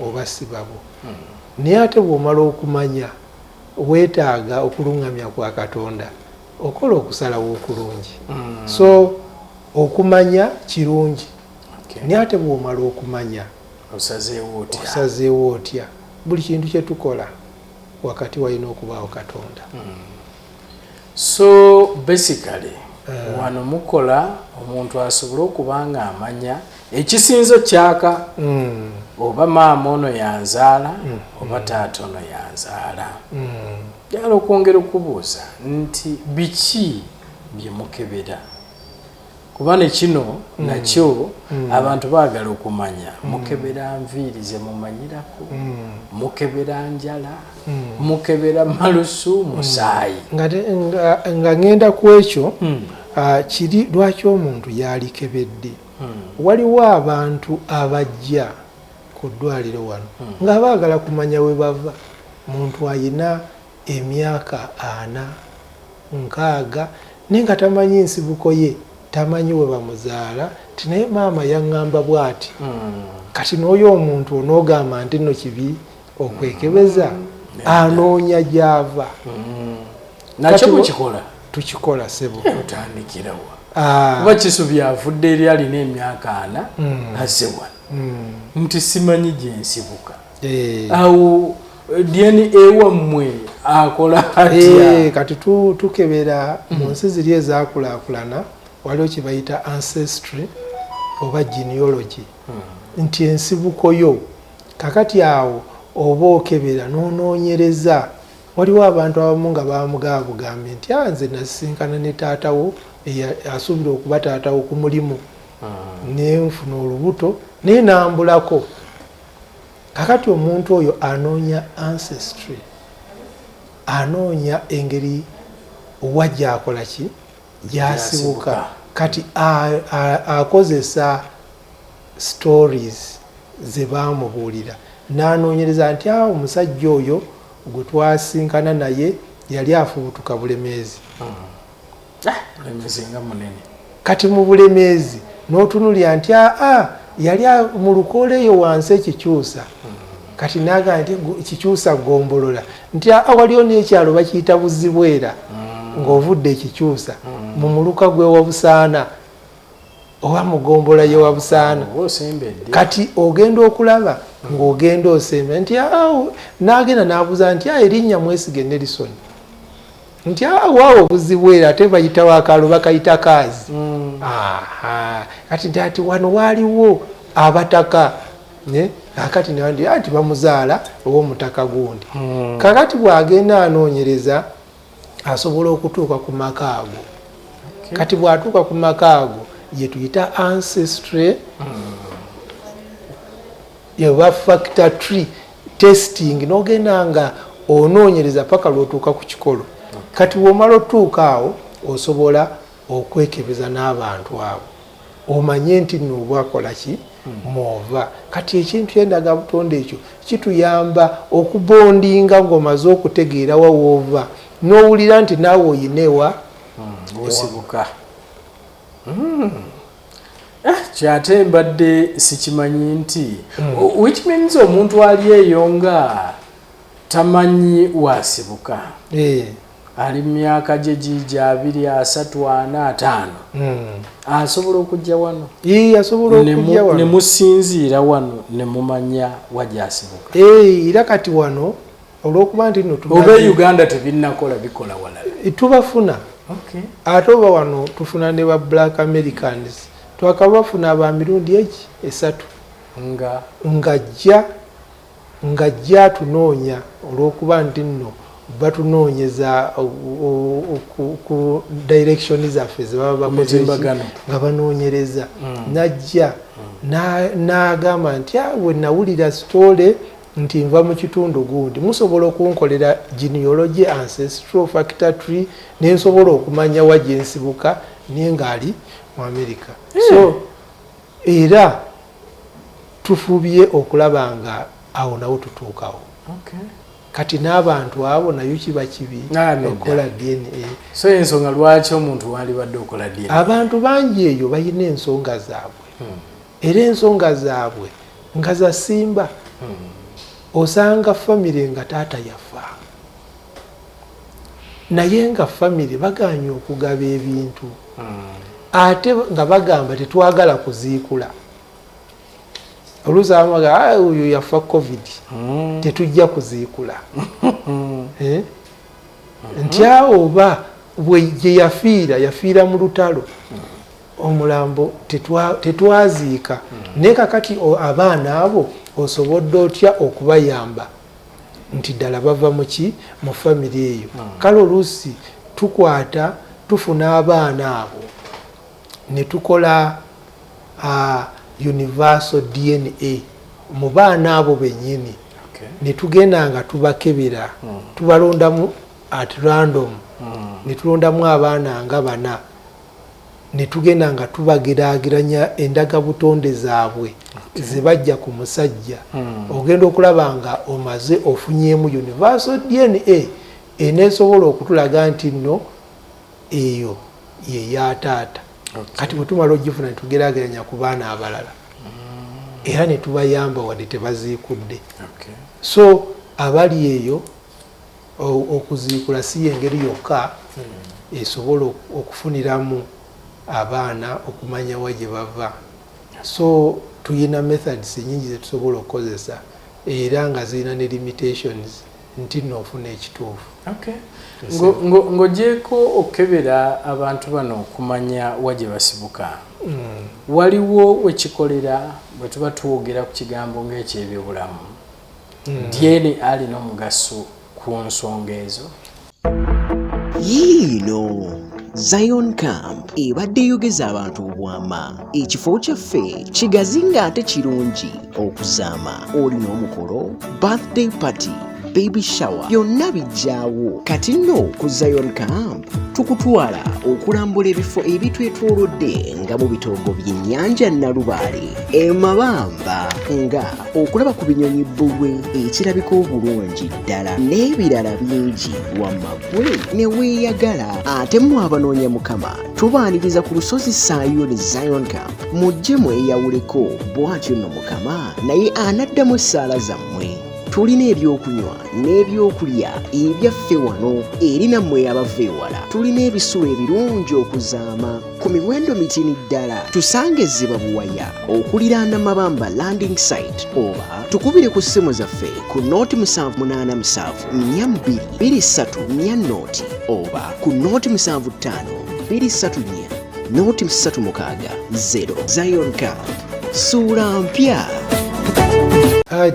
oba si babo naye ate bw'omala okumanya weetaaga okuluŋŋamya kwa Katonda okola okusalawo okulungi. So okumanya kirungi naye ate bw'omala okumanya osazeewo otya. Buli kintu kye tukola wakati walina okubaawo Katonda. So basically wano mukola omuntu asobole okuba nga amanya ekisinzo kyaka oba maama ono yanzaala oba taata ono yanzaala. Njagala okwongera okubuuza nti biki bye mukebera kuba ne kino nakyo abantu baagala okumanya. Mukebera nviiri ze mumanyirako, mukebera njala, mukebera malusu, musaayi. Nga ngenda ku ekyo kiri lwaki omuntu yalikebedde. Waliwo abantu abajja ku ddwaliro wano nga baagala kumanya we bava. Muntu ayina emyaka 40 naye nga tamanyi nsibuko ye, tamanyi we bamuzaala, tinaye maama yaŋŋamba bw'ati. Kati n'oyo omuntu onoogamba nti nno kibi okwekebeza anoonya gy'ava. Nakyo mukikola? Tukikola sebo. Otandikirawa kuba Kisubi avudde eri alina emyaka 4 azze wano nti simanyi gye nsibuka. Awo DNA wammwe akola atya? Kati tukebera mu nsi ziri ezaakulaakulana waliwo kye bayita ancestry oba genealogy nti ensibuko yo kakati awo oba okebera n'onoonyereza. Waliwo abantu abamu nga bamugambye nti nze nasisinkana ne taatawo asuubira okuba taatawo ku mulimu nenfuna olubuto naye nambulako. Kakati omuntu oyo anoonya ancestry, anoonya engeri wa gyakola ki gyasibuka. Kati akozesa stories ze bamubuulira n'anoonyereza nti omusajja oyo gwe twasinkana naye yali afubutuka bulemeezi. Bulemeezi nga munene. Kati mu bulemeezi n'otunulira nti yali mu lukoola eyo wansi ekikyusa. Kati naga nti kikyusa gombolola nti waliyo n'ekyalo bakiyita Buzibwera ng'ovudde ekikyusa mu muluka gwe Wabusaana oba mugombola ye Wabusaana. Kati ogenda okulaba ng'ogenda osemba nti n'agenda n'abuuza nti erinnya Mwesigye Nelisoni nti waawo Buzibwera ate bayitawo akaalo bakayita Kaazi. Kati ati wano waaliwo abataka kakati newandi ati bamuzaala ow'omutaka gundi. Kakati bw'agenda anoonyereza asobola okutuuka ku maka ago. Kati bw'atuuka ku maka ago ye tuyita ancestry yeba factor tree testing nogenda nga onoonyereza paka lwotuuka ku kikolo kati womala otuuka awo osobola okwekebeza n'abantu abo omanye nti nno obwakola ki mwova kati ekintu yendaga butonde ekyo kituyamba okubondinga ng'omaze okutegeera wawoova n'owulira nti naawe oyinewa osibuka kyate mbadde sikimanyi nti which means omuntu ali eyo nga tamanyi wasibuka ali myaka gye gijja 2 3 4 5 asobola okujja wano asobola okujja wano ne musinziira wano ne mumanya wajasibuka era kati wano olw'okuba nti nno oba Uganda tebinnakola bikola walala tubafuna ate oba wano tufuna ne ba black Americans twakabafuna aba mirundi esatu ngajja tunoonya olw'okuba nti nno batunoonyeza ku direction zaffe ze baba bakoze nga banoonyereza najja n'agamba nti we nawulira sitole nti nva mu kitundu gundi musobola okunkolera genealogy ancestral factor tree nensobola okumanya wajje nsibuka naye ngaali mu America so era tufubye okulaba nga awo nawo tutuukawo kati n'abantu abo nayo kiba kibi okola DNA so ensonga lwaki omuntu wali badde okola DNA abantu bangi eyo balina ensonga zaabwe era ensonga zaabwe nga zasimba osanga famire nga taata yafa naye nga famire baganye okugaba ebintu ate nga bagamba tetwagala kuziikula oluzamaga oyo yafa covid tetujja kuziikula nti awo oba bwe yafiira mu lutalo omulambo tetwaziika naye kakati abaana abo osobodde otya okubayamba nti ddala bava muki mu famire eyo kale oluusi tukwata tufuna abaana abo ne tukola universal DNA mu baana abo bennyini ne tugenda nga tubakebera tubalondamu at random ne tulondamu abaana nga 4 ne tugenda nga tubageraageranya endagabutonde zaabwe ze bajja ku musajja ogenda okulaba nga omaze ofunyeemu universal DNA eneesobola okutulaga nti nno eyo ye ya taata kati bwe tumala ogifuna ne tugeraageranya ku baana abalala era ne tubayamba wadde tebaziikudde so abali eyo okuziikula si y'engeri yokka esobola okufuniramu abaana okumanya wa gye bava so tuyina methods nyingi zetusobola okukozesa era nga zirina ne limitations nti noofuna ekituufu ng'ogyeko okukebera abantu bano okumanya wa gye basibuka waliwo wekikolera bwe tuba tuwogera ku kigambo ng'ekyebyobulamu DNA alina omugaso ku nsonga ezo yiino Zion Camp ebadde yogeza abantu obwama ekifo kyaffe kigazi ng'ate kirungi okuzaama olina omukolo birthday party baby shower byonna bijjaawo kati nno ku Zion Camp tukutwala okulambula ebifo ebitwetoolodde nga mu bitoogo by'ennyanja Nalubaale emabamba nga okulaba ku binyonyi bbulwe ekirabika obulungi ddala n'ebirala bingi wamagwe ne weeyagala ate mu abanoonya Mukama tubaaniriza ku lusozi Sayoni Zion Camp mujje mweyawuleko bw'atyo nno Mukama naye anaddamu essaala zammwe tulina ebyokunywa n'ebyokulya ebyaffe wano eri nammwe abava ewala tulina ebisuwa ebirungi okuzaama ku miwendo mitini ddala tusange Ziba Buwaya okuliraana Mabamba landing site oba tukubire ku ssimu zaffe ku nooti 787 42 23 nooti oba ku nooti 75 234 nooti 360 Zion Camp suula mpya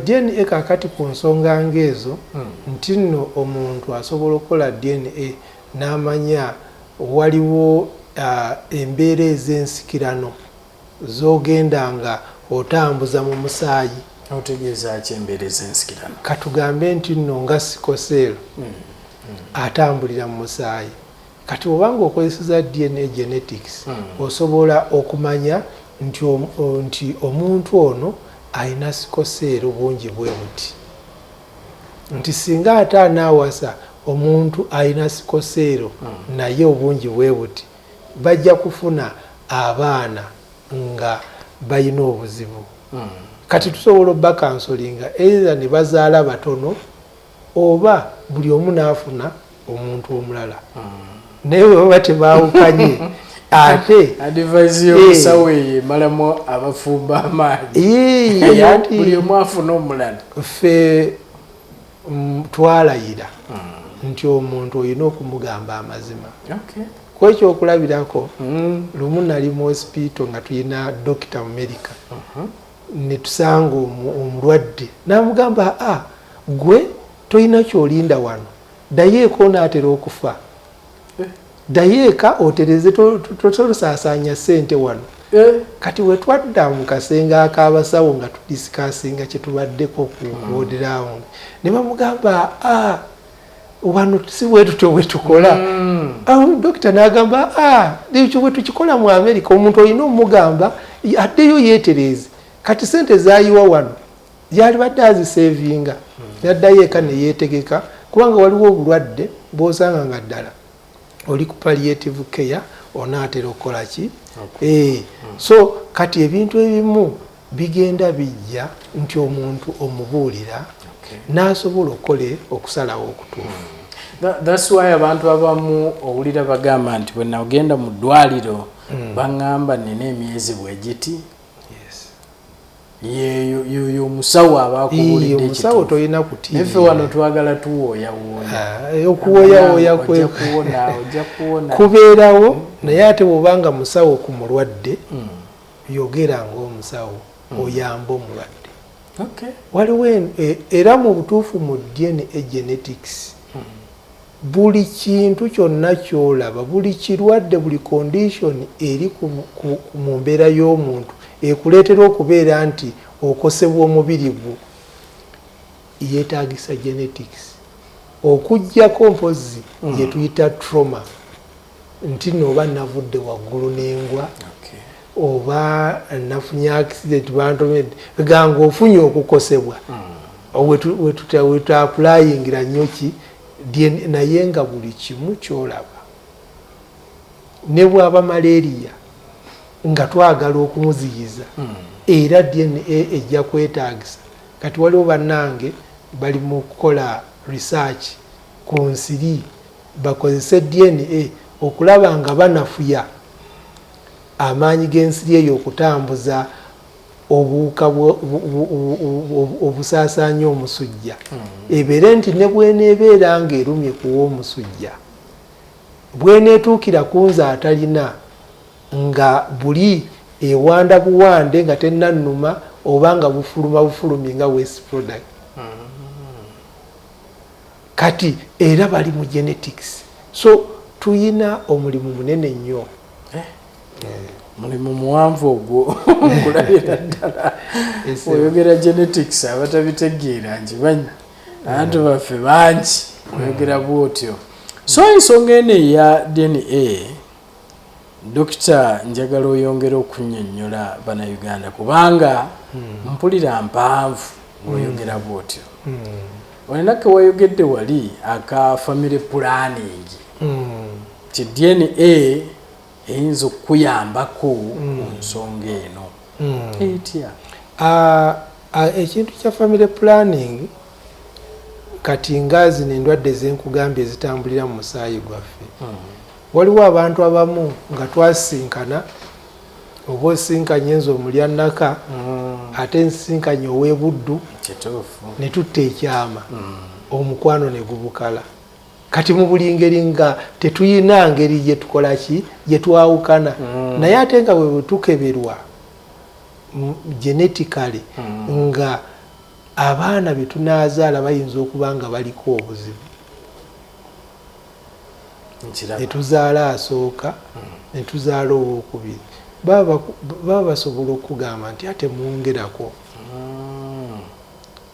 DNA kakati ku nsonga ngezo nti nno omuntu asobola okukola DNA n'amanya waliwo embeera ez'ensikirano zogenda nga otambuza mu musaayi. Otegeeza ki embeera ez'ensikirano? Katugambe nti nno nga sikosero atambulira mu musaayi, kati obanga okozesa DNA genetics osobola okumanya nti omuntu ono alina sikosero bungi bwe buti, nti singa ate anaawasa omuntu alina sikosero naye obungi bwe buti bajja kufuna abaana nga balina obuzibu. Kati tusobola bakansolinga either ne bazaala batono oba buli omu naafuna omuntu omulala. Naye baba tebaawukanye ate advice y'omusawo eyo emalamu abafumba amaanyi buli omu afuna omulala. Ffe twalayira nti omuntu olina okumugamba amazima. Kwekyo okulabirako lumu nali mu hospital nga tulina dokita mu America ne tusanga omulwadde n'amugamba gwe tolina kyolinda wano, ddayo onaatera okufa, ddayo eka otereze tolusaasanya ssente wano. Kati we twadda mu kasenge ak'abasawo nga tudisikasinga kye tubaddeko ku ward round ne bamugamba wano si bwe tutyo bwe tukola. Dokita n'agamba ekyo bwe tukikola mu America, omuntu olina omugamba addeyo yeetereze. Kati sente zaayiwa wano yali badde azisevinga yaddayo eka ne yeetegeka, kubanga waliwo obulwadde bw'osanga nga ddala oli ku palliative care onaatera okukola ki. So kati ebintu ebimu bigenda bijja nti omuntu omubuulira n'asobola okusalawo okutuufu. That's why abantu abamu owulira bagamba nti bwe nagenda mu ddwaliro baŋŋamba nina emyezi bwegiti. Yeyo omusawo aba akubuulidde ekituufu. Omusawo tolina kutiira. Naffe wano twagala tuwooyawoonya. Okuwooyawooya ojja kuwona kubeerawo, naye ate bw'obanga musawo ku mulwadde yogera ng'omusawo oyamba omulwadde. Waliwo era mu butuufu mu DNA genetics buli kintu kyonna ky'olaba, buli kirwadde, buli condition eri mu mbeera y'omuntu ekuleetera okubeera nti okosebwa omubiri gwo yeetaagisa genetics, okuggyako mpozi gye tuyita trauma, nti nooba navudde waggulu n'engwa oba nafunye accident bantomedde, eganga ofunye okukosebwa wetutaplayingira nnyo ki naye nga buli kimu kyolaba. Ne bwaba malaria nga twagala okumuziyiza era DNA ejja kwetaagisa. Kati waliwo bannange bali mu kukola research ku nsiri bakozese DNA okulaba nga banafuya amaanyi g'ensiri eyo okutambuza obuwuka obusaasaanya omusujja. Ebeere nti ne bweneebeera nga erumye kuwa omusujja, bweneetuukira ku nze atalina nga buli ewanda buwande nga tennannuma oba nga bufulumi nga waste product. Kati era bali mu genetics. So tuyina omulimu munene nnyo. Mulimu muwanvu ogwo okulabira ddala. Oyogera genetics abatabitegeera nkimanyi, abantu baffe bangi oyogera bwotyo. So ensonga eno eya DNA, Dokita njagala oyongera okunnyonnyola bannayuganda kubanga mpulira mpanvu oyogera bwotyo. Olina ke wayogedde wali aka family planning ti DNA eyinza okuyambako mu nsonga eno etya? Ekintu kya family planning kati nga zino endwadde zenkugambye ezitambulira mu musaayi gwaffe, waliwo abantu abamu nga twasinkana oba osinkanye nze omulya nnaka ate nsinkanye ow'ebuddu ne tutta ekyama omukwano ne gubukala. Kati mu buli ngeri nga tetuyina ngeri gye tukola ki gye twawukana, naye ate nga bwe tukeberwa genetically nga abaana be tunaazaala bayinza okuba nga baliko obuzibu. netuzaala asooka netuzaala owokubiri baba basobola okugamba nti ate mwongerako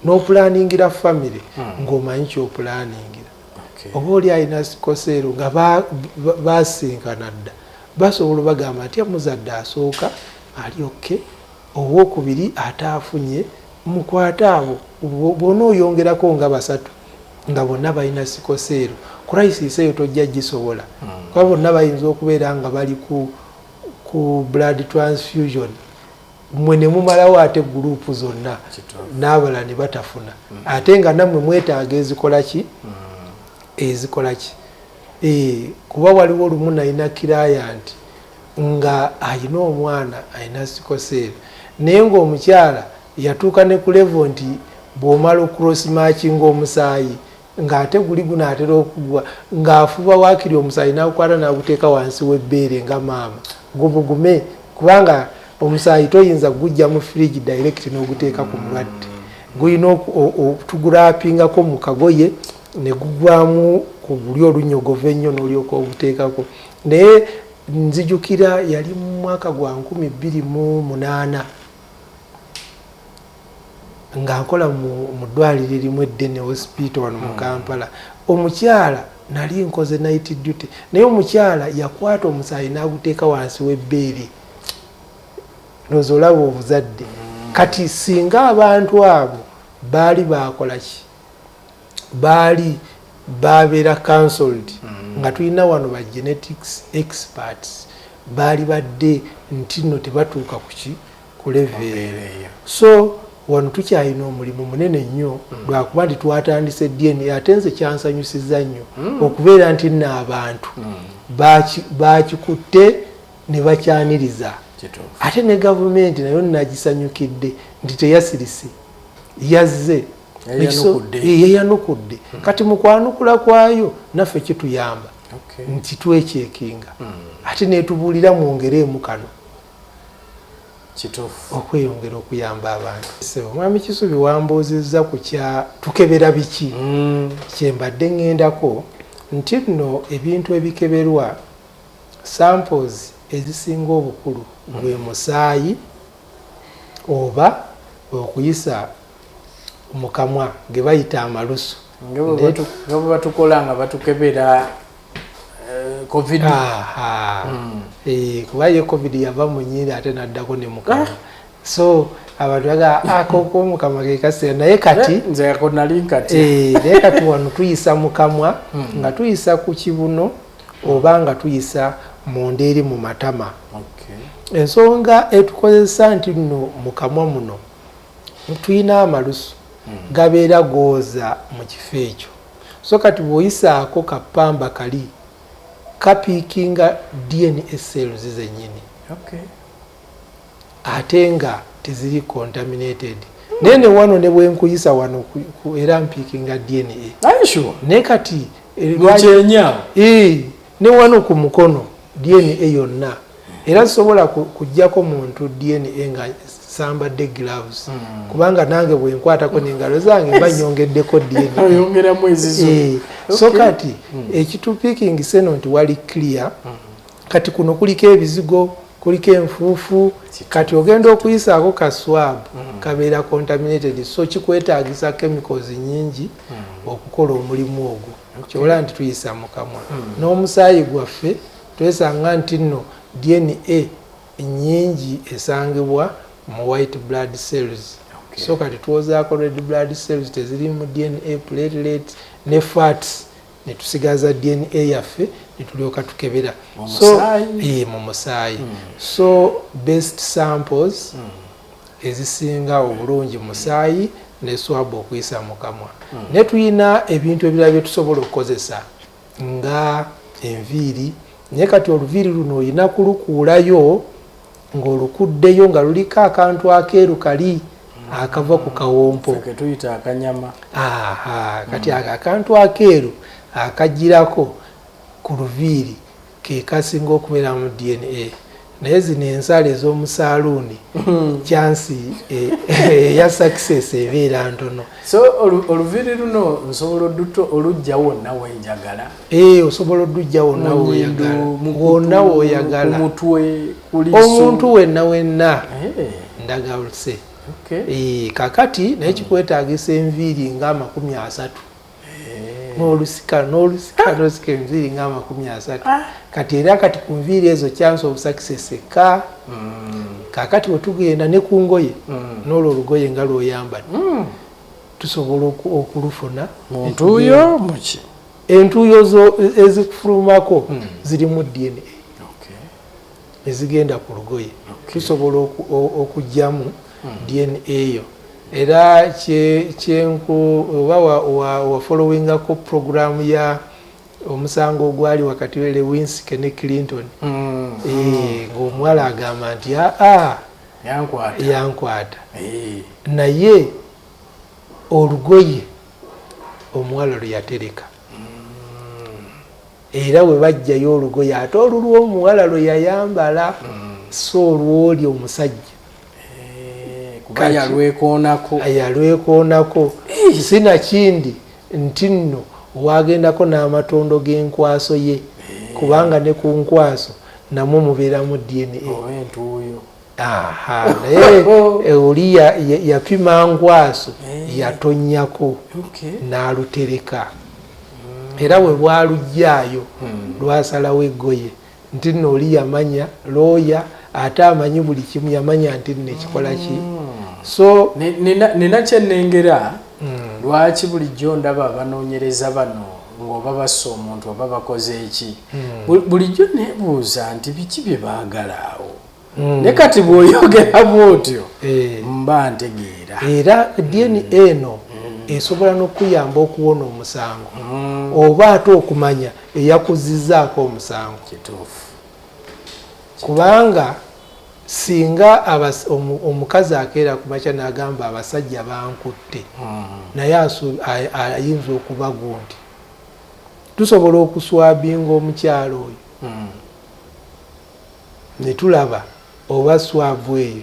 n'opulaningira famire ng'omanyi kyopulaningira oba oli alina sikoseero nga basinkana dda basobola bagamba nti muzadde asooka ali oke owokubiri ate afunye mukwate abo bona oyongerako nga basatu nga bonna balina sikoseero crisis eyo tojja gisobola kuba bonna bayinza okubeera nga bali ku blood transfusion mwe ne mumalawo ate gurupu zonna n'abala ne batafuna ate nga nammwe mwetaaga ezikola ki kuba waliwo olumu nalina client nga alina omwana alina sikoseero naye ng'omukyala yatuuka ne ku level nti bw'omala okurosi makinga omusaayi ng'ate guli gunaatera okugwa ng'afuba waakiri omusaayi n'agukwata n'aguteeka wansi w'ebbeere nga maama gubugume kubanga omusaayi toyinza gujja mu fridge direct n'oguteeka ku mulwadde gulina okutugulapingako mu kagoye ne gugwamu ku buli olunyogovu ennyo n'olyoka obuteekako naye nzijukira yali mu mwaka gwa 2008 nga nkola mu ddwaliro erimu eddene hospital wano mu Kampala omukyala nali nkoze night duty naye omukyala yakwata omusaayi n'aguteeka wansi w'ebbeere nozo olaba obuzadde kati singa abantu abo baali bakola ki baali babeera cancelled nga tulina wano ba genetics experts baali badde nti no tebatuuka ku level so wano tukyalina omulimu munene nnyo lwakuba nti twatandise DNA ate nze kyansanyusiza nnyo okubeera nti nno abantu bakikutte ne bakyaniriza ate ne gavumenti nayo nagisanyukidde nti teyasirise yazze yeyanukudde kati mu kwanukula kwayo naffe kituyamba nti twekyekinga ate netubuulira mwongereemu kano okweyongera okuyamba abantu omwami Kisubi wambuuzizza ku kya tukebera biki kyembadde ŋŋendako nti nno ebintu ebikeberwa samples ezisinga obukulu gwe musaayi oba okuyisa mu kamwa ge bayita amalusu nga bwe batukola nga batukebera covid kuba ye covid yava mu nnyiri ate naddako ne mukamwa so abantu baga akoko mukamwa ge kaseera naye kati nze yako nali nkati naye kati wano tuyisa mu kamwa nga tuyisa ku kibuno oba nga tuyisa munda eri mu matama ensonga etukozesa nti nno mu kamwa muno tuyina amalusu gabeera gooza mu kifo ekyo so kati bw'oyisaako kapamba kali kapiikinga DNA cells zennyini ate nga teziri contaminated naye ne wano ne bwenkuyisa wano era mpiikinga DNA naye kati ne wano ku mukono DNA yonna era sobola kujjako muntu DNA nga sambadde gloves kubanga nange bwenkwatako n'engalo zange banyongeddeko DNA so kati ekitupiikingi seno nti wali clear kati kuno kuliko ebizigo kuliko enfuufu kati ogenda okuyisaako ka swab kabeera contaminated so kikwetaagisa chemicals nyingi okukola omulimu ogwo kyobola nti tuyisa mu kamwa n'omusaayi gwaffe twesanga nti nno DNA nyingi esangibwa mu white blood cells so kati tuwozaako red blood cells teziri mu DNA platelets ne fats netusigaza DNA yaffe netulyoka tukebera so mu musaayi so best samples ezisinga obulungi musaayi ne swab okuyisa mu kamwa ne tuyina ebintu ebirala bye tusobola okukozesa nga enviiri naye kati oluviiri luno olina kulukuulayo ng'olukuddeyo nga luliko akantu akeeru kali akava ku kawompo tuyita akanyama kati akantu akeeru akajjirako ku luviiri ke kasinga okubeera mu DNA naye zino ensala ez'omusaaluuni chansi eya success ebeera ntono. So oluviri luno nsobola olujja wonna wenjagala. Osobola olujja wonna woyagala omuntu wenna ndagaluse. Kakati naye kikwetaagisa enviiri nga 30 n'olusika enviiri nga 30 kati era kati ku nviiri ezo chance of success eka. Kakati wetugenda ne ku ngoye n'olwo olugoye nga lw'oyambadde tusobola okulufuna. Entuuyo muki entuuyo ezikufulumako zirimu DNA ezigenda ku lugoye. Tusobola okugyamu DNA eyo. Era kyenku oba wa followingako programu ya omusango ogwali wakati wa Lewinsky ne Clinton. Ng'omuwala agamba nti yankwata naye olugoye omuwala lwe yatereka. Era bwe bajjayo olugoye ate olulwa omuwala lwe yayambala so olwoli omusajja yalwekoonako. Sinakindi nti nno wagendako n'amatondo g'enkwaso ye kubanga ne ku nkwaso namwo mubeeramu DNA. Naye oli yapima nkwaso yatonnyako n'alutereka. Era bwe bwalujjaayo lwasalawo eggoye nti nno oli yamanya looya ate amanyi buli kimu yamanya nti nno ekikola ki. So nina kyenengera lwaki bulijjo ndaba abanoonyereza bano ng'oba bassa omuntu oba bakoze eki bulijjo neebuuza nti biki bye baagala awo. Ne kati bw'oyogera bw'otyo mba ntegeera. Era DNA eno esobola n'okuyamba okuwona omusango oba ate okumanya eyakuzizzaako omusango. Kituufu. Kubanga singa omukazi akeera ku makya n'agamba abasajja bankutte naye ayinza okuba gundi tusobola okuswabinga omukyalo oyo ne tulaba oba swavu eyo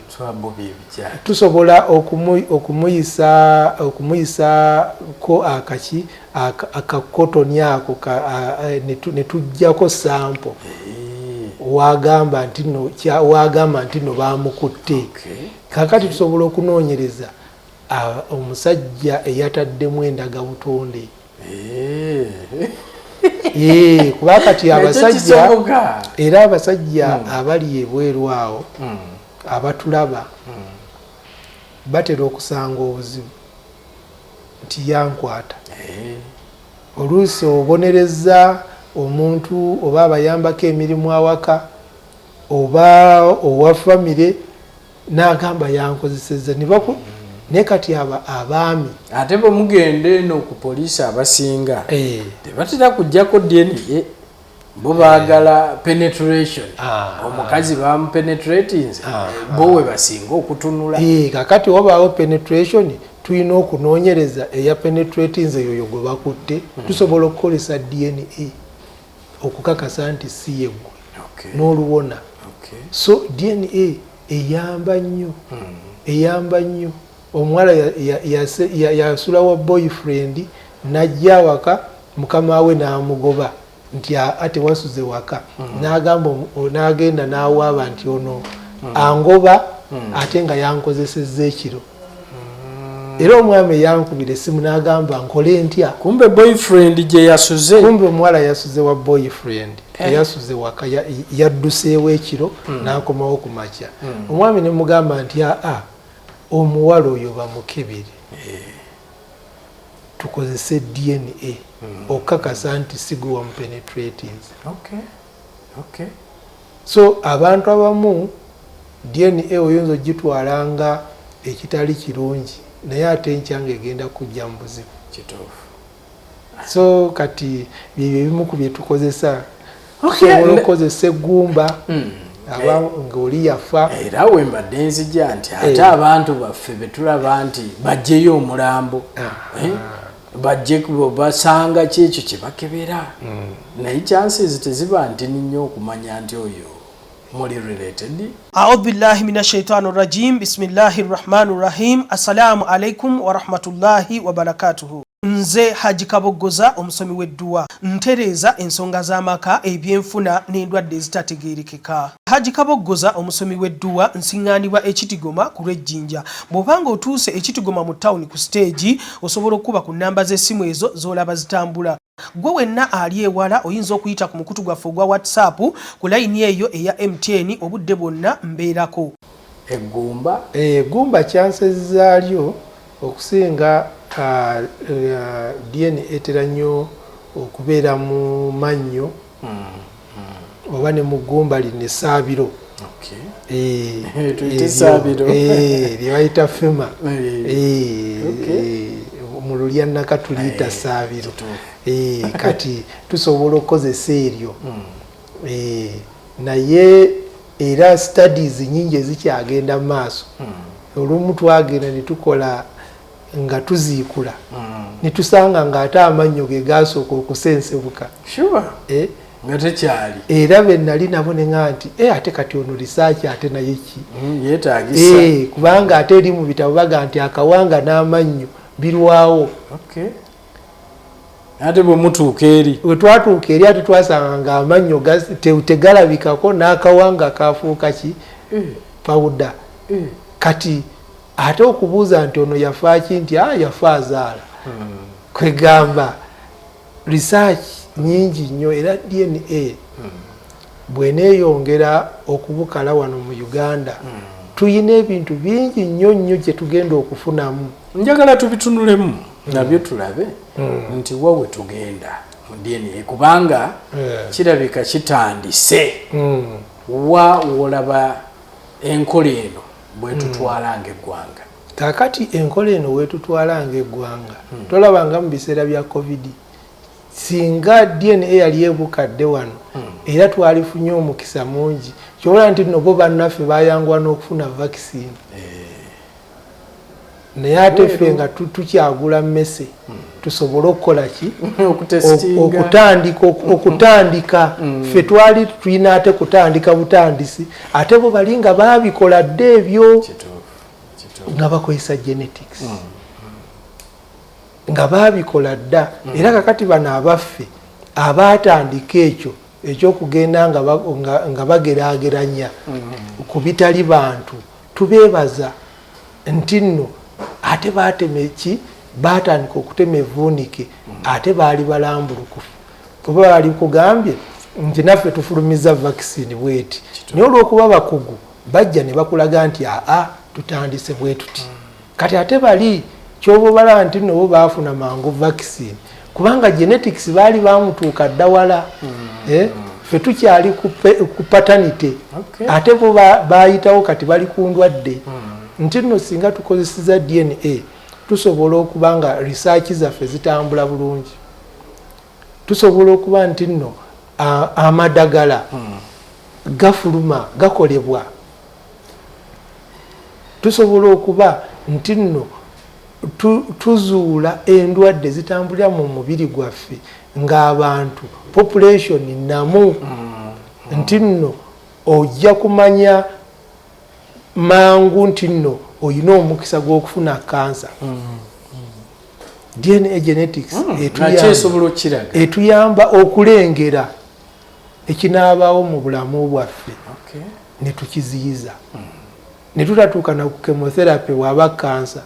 tusobola okumuyisako akakotoni ako ne tujjako sampo wagamba nti no bamukutte. Kakati tusobola okunoonyereza omusajja eyataddemu endaga butonde. Kuba kati abasajja abali ebweru awo abatulaba batera okusanga obuzibu nti yankwata. Oluusi obonereza omuntu oba abayambako emirimu awaka oba owa famire n'agamba yankozesezza naye kati abaami ate bwe mugenda eno ku poliisi abasinga tebatera kujjako DNA bo baagala penetration. Omukazi bamupenetratinze bo we basinga okutunula. Kakati wabaawo penetration tulina okunoonyereza eya penetratinze yoyo gwe bakutte tusobola okukozesa DNA okukakasa nti si yeggwe n'oluwona. So DNA eyamba nnyo. Omuwala yasula wa boyfriend najja waka mukama we n'amugoba nti ate wasuze waka n'agenda n'awaaba nti ono angoba ate nga yankozesezza ekiro. Era omwami yankubira essimu n'agamba nkole ntya. Kumbe boyfriend gye yasuze. Kumbe omuwala yasuze wa boyfriend yasuze waka yadduseewo ekiro n'akomawo ku makya. Omwami ne mugamba nti omuwala oyo bamukebere tukozese DNA okukakasa nti sigwe wamupenetratinze. So abantu abamu DNA oyinza ogitwalanga ekitali kirungi naye ate enkyanga egenda kujja mu buzibu. So kati byebyo ebimu ku bye tukozesa. Tusobola okukozesa eggumba ng'oli yafa. Era we mbadde nzija nti ate abantu baffe be tulaba nti bajjeyo omulambo bajje basanga kyekyo kye bakebera naye chances teziba nti nnyo okumanya nti oyo muli related. A'udhu billahi minash shaitanir rajim. Bismillahir rahmanir rahim. Assalamu alaikum wa rahmatullahi wa barakatuhu. Nze Haji Kaboggoza omusomi w'edduwa ntereeza ensonga z'amaka ebyenfuna n'endwadde ezitategeerekeka. Haji Kaboggoza omusomi w'edduwa nsiŋŋaanibwa ekitigoma ku lw'ejjinja. Bw'obanga otuuse ekitigoma mu ttawuni ku siteegi osobola okuba ku nnamba z'essimu ezo z'olaba zitambula. Gwe wenna ali ewala oyinza okuyita ku mukutu gwaffe ogwa WhatsApp ku layini eyo eya MTN obudde bwonna mbeerako. Eggumba kyansezaalyo okusinga DNA etera nnyo okubeera mu mannyo oba ne mu ggumba lino esaabiro lye bayita fema mu lulyanaka tuliyita saabiro. Kati tusobola okukozesa eryo naye era studies nyingi ezikyagenda mu maaso. Olumu twagenda ne tukola nga tuziikula ne tusanga ng'ate amannyo ge gaasooka okusensebuka nga tekyali era be nali nabo ne ŋŋamba nti ate kati ono risaaki ate naye ki yeetaagisa kubanga ate eri mu bitabo baga nti akawanga n'amannyo birwawo. ate bwe mutuuka eri bwe twatuuka eri ate twasanga ng'amannyo tegalabikako n'akawanga kafuuka ki pawuda. Kati ate okubuuza nti ono yafa ki nti yafa azaala kwegamba research nyingi nnyo era DNA bweneeyongera okubukala wano mu Uganda tuyina ebintu bingi nnyo nnyo gye tugenda okufunamu. Njagala tubitunulemu nabyo tulabe nti wawe tugenda mu DNA kubanga kirabika kitandise wa wolaba enkola eno bwetutwala ng'eggwanga. Kakati enkola eno bwetutwala ng'eggwanga tolabanga mu biseera bya COVID singa DNA yali ebukadde wano era twalifunye omukisa mungi kyobola nti nno bo bannaffe bayanguwa n'okufuna vaccine naye ate ffe nga tukyagula mmese tusobole okukola ki okutandika ffe twali tulina ate kutandika butandisi ate bo bali nga baabikola dde ebyo nga bakozesa genetics nga baabikola dda era kakati bano abaffe abaatandika ekyo ekyokugenda nga bageraageranya ku bitali bantu tubeebaza nti nno ate baatema eki baatandika okutema evvuunike ate baali balambulukufu kuba baali kugambye nti naffe tufulumiza vaccine bweti naye olw'okuba bakugu bajja ne bakulaga nti tutandise bwe tuti kati ate bali kyoba balaba nti nno bo baafuna mangu vaccine kubanga genetics baali bamutuuka dda wala ffe tukyali ku paternity ate bo baayitawo kati bali ku ndwadde nti nno singa tukozeseza DNA tusobola okuba nga research zaffe zitambula bulungi tusobola okuba nti nno amadagala gafuluma gakolebwa tusobola okuba nti nno tuzuula endwadde zitambulira mu mubiri gwaffe ng'abantu population namu nti nno ojja kumanya mangu nti nno oyina omukisa gw'okufuna kansa. DNA genetics etuyamba okulengera ekinaabaawo mu bulamu bwaffe ne tukiziyiza ne tutatuuka na ku chemotherapy waba kansa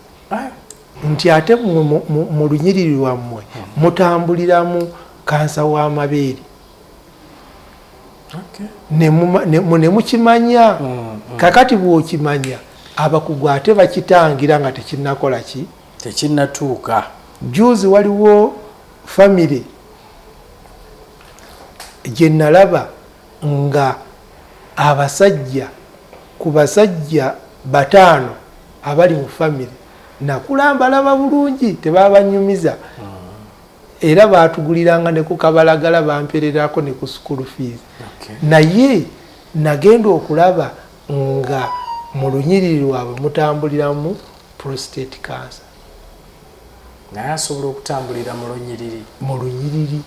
nti ate mu lunyiriri lwammwe mutambuliramu kansa w'amabeere ne mukimanya kakati bw'okimanya abakugu ate bakitangira nga tekinnakola ki tekinnatuuka. Juzi waliwo family gye nalaba nga abasajja ku basajja 5 abali mu family nakulamba laba bulungi tebabanyumiza era baatuguliranga ne ku kabalagala bampererako ne ku school fees naye nagenda okulaba nga mu lunyiriri lwabwe mutambuliramu prostate cancer naye asobola okutambulira mu lunyiriri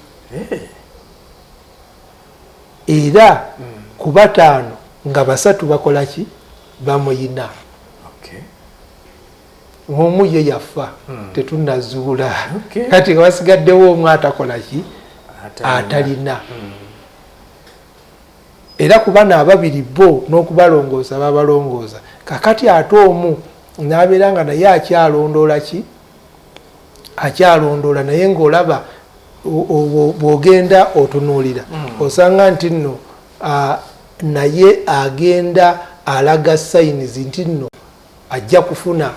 era ku 5 nga basatu bakola ki bamuyina omu ye yafa tetunazuula kati nga basigaddewo omu atakola ki atalina era ku bana ababiri bo n'okubalongoosa babalongooza kakati ate omu n'abeera nga naye akyalondoola ki akyalondoola naye ng'olaba bw'ogenda otunuulira osanga nti nno naye agenda alaga sayinizi nti nno ajja kufuna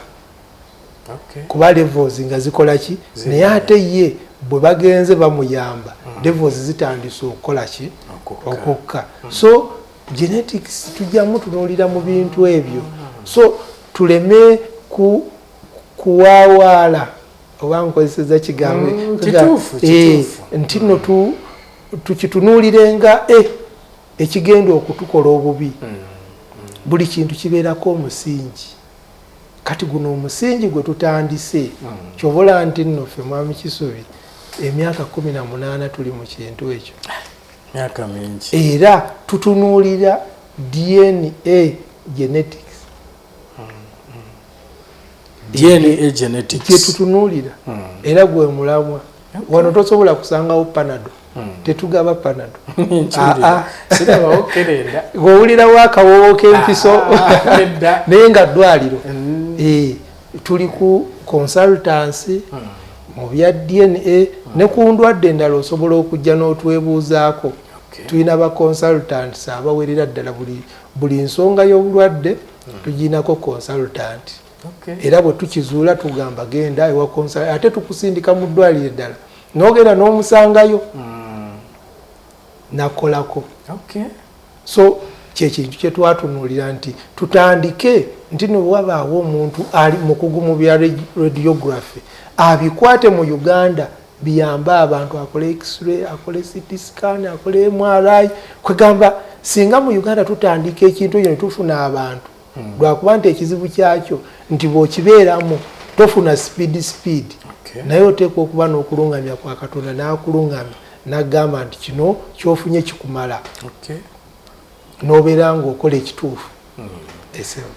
kuba levels nga zikola ki naye ate ye bwe bagenze bamuyamba levels zitandise okukola ki okukka so genetics tujjamu tunuulira mu bintu ebyo so tuleme kuwaawaala oba nkozeseza kigambo nti nno tukitunuulirenga ekigenda okutukola obubi buli kintu kibeerako omusingi kati guno omusingi gwe tutandise kyobola nti nno ffe mwami Kisubi emyaka 18 tuli mu kintu ekyo myaka mingi era tutunuulira DNA genetics DNA genetics kyetutunuulira era gwe mulamwa wano tosobola kusangawo panado tetugaba panado gweowulirawo akawowo k'empiso naye nga ddwaliro tuli ku consultancy mu bya DNA ne ku ndwadde endala osobola okujja n'otwebuuzaako tulina ba consultants abawerera ddala buli nsonga y'obulwadde tuginako consultant era bwe tukizuula tugamba genda ewa consultant ate tukusindika mu ddwaliro eddala n'ogenda n'omusangayo nakolako so kyekintu kyetwatunuulira nti tutandike nti newabaawo omuntu ali mukugu mu bya radiography abikwate mu Uganda biyambe abantu akole x-ray akole CT scan akole MRI kwegamba singa mu Uganda tutandika ekintu ekyo netufuna abantu lwakuba nti ekizibu kyakyo nti bw'okibeeramu tofuna speed naye oteekwa okuba n'okulungamya kwa Katonda n'akulungamya n'agamba nti kino kyofunye kikumala n'obeera ng'okola ekituufu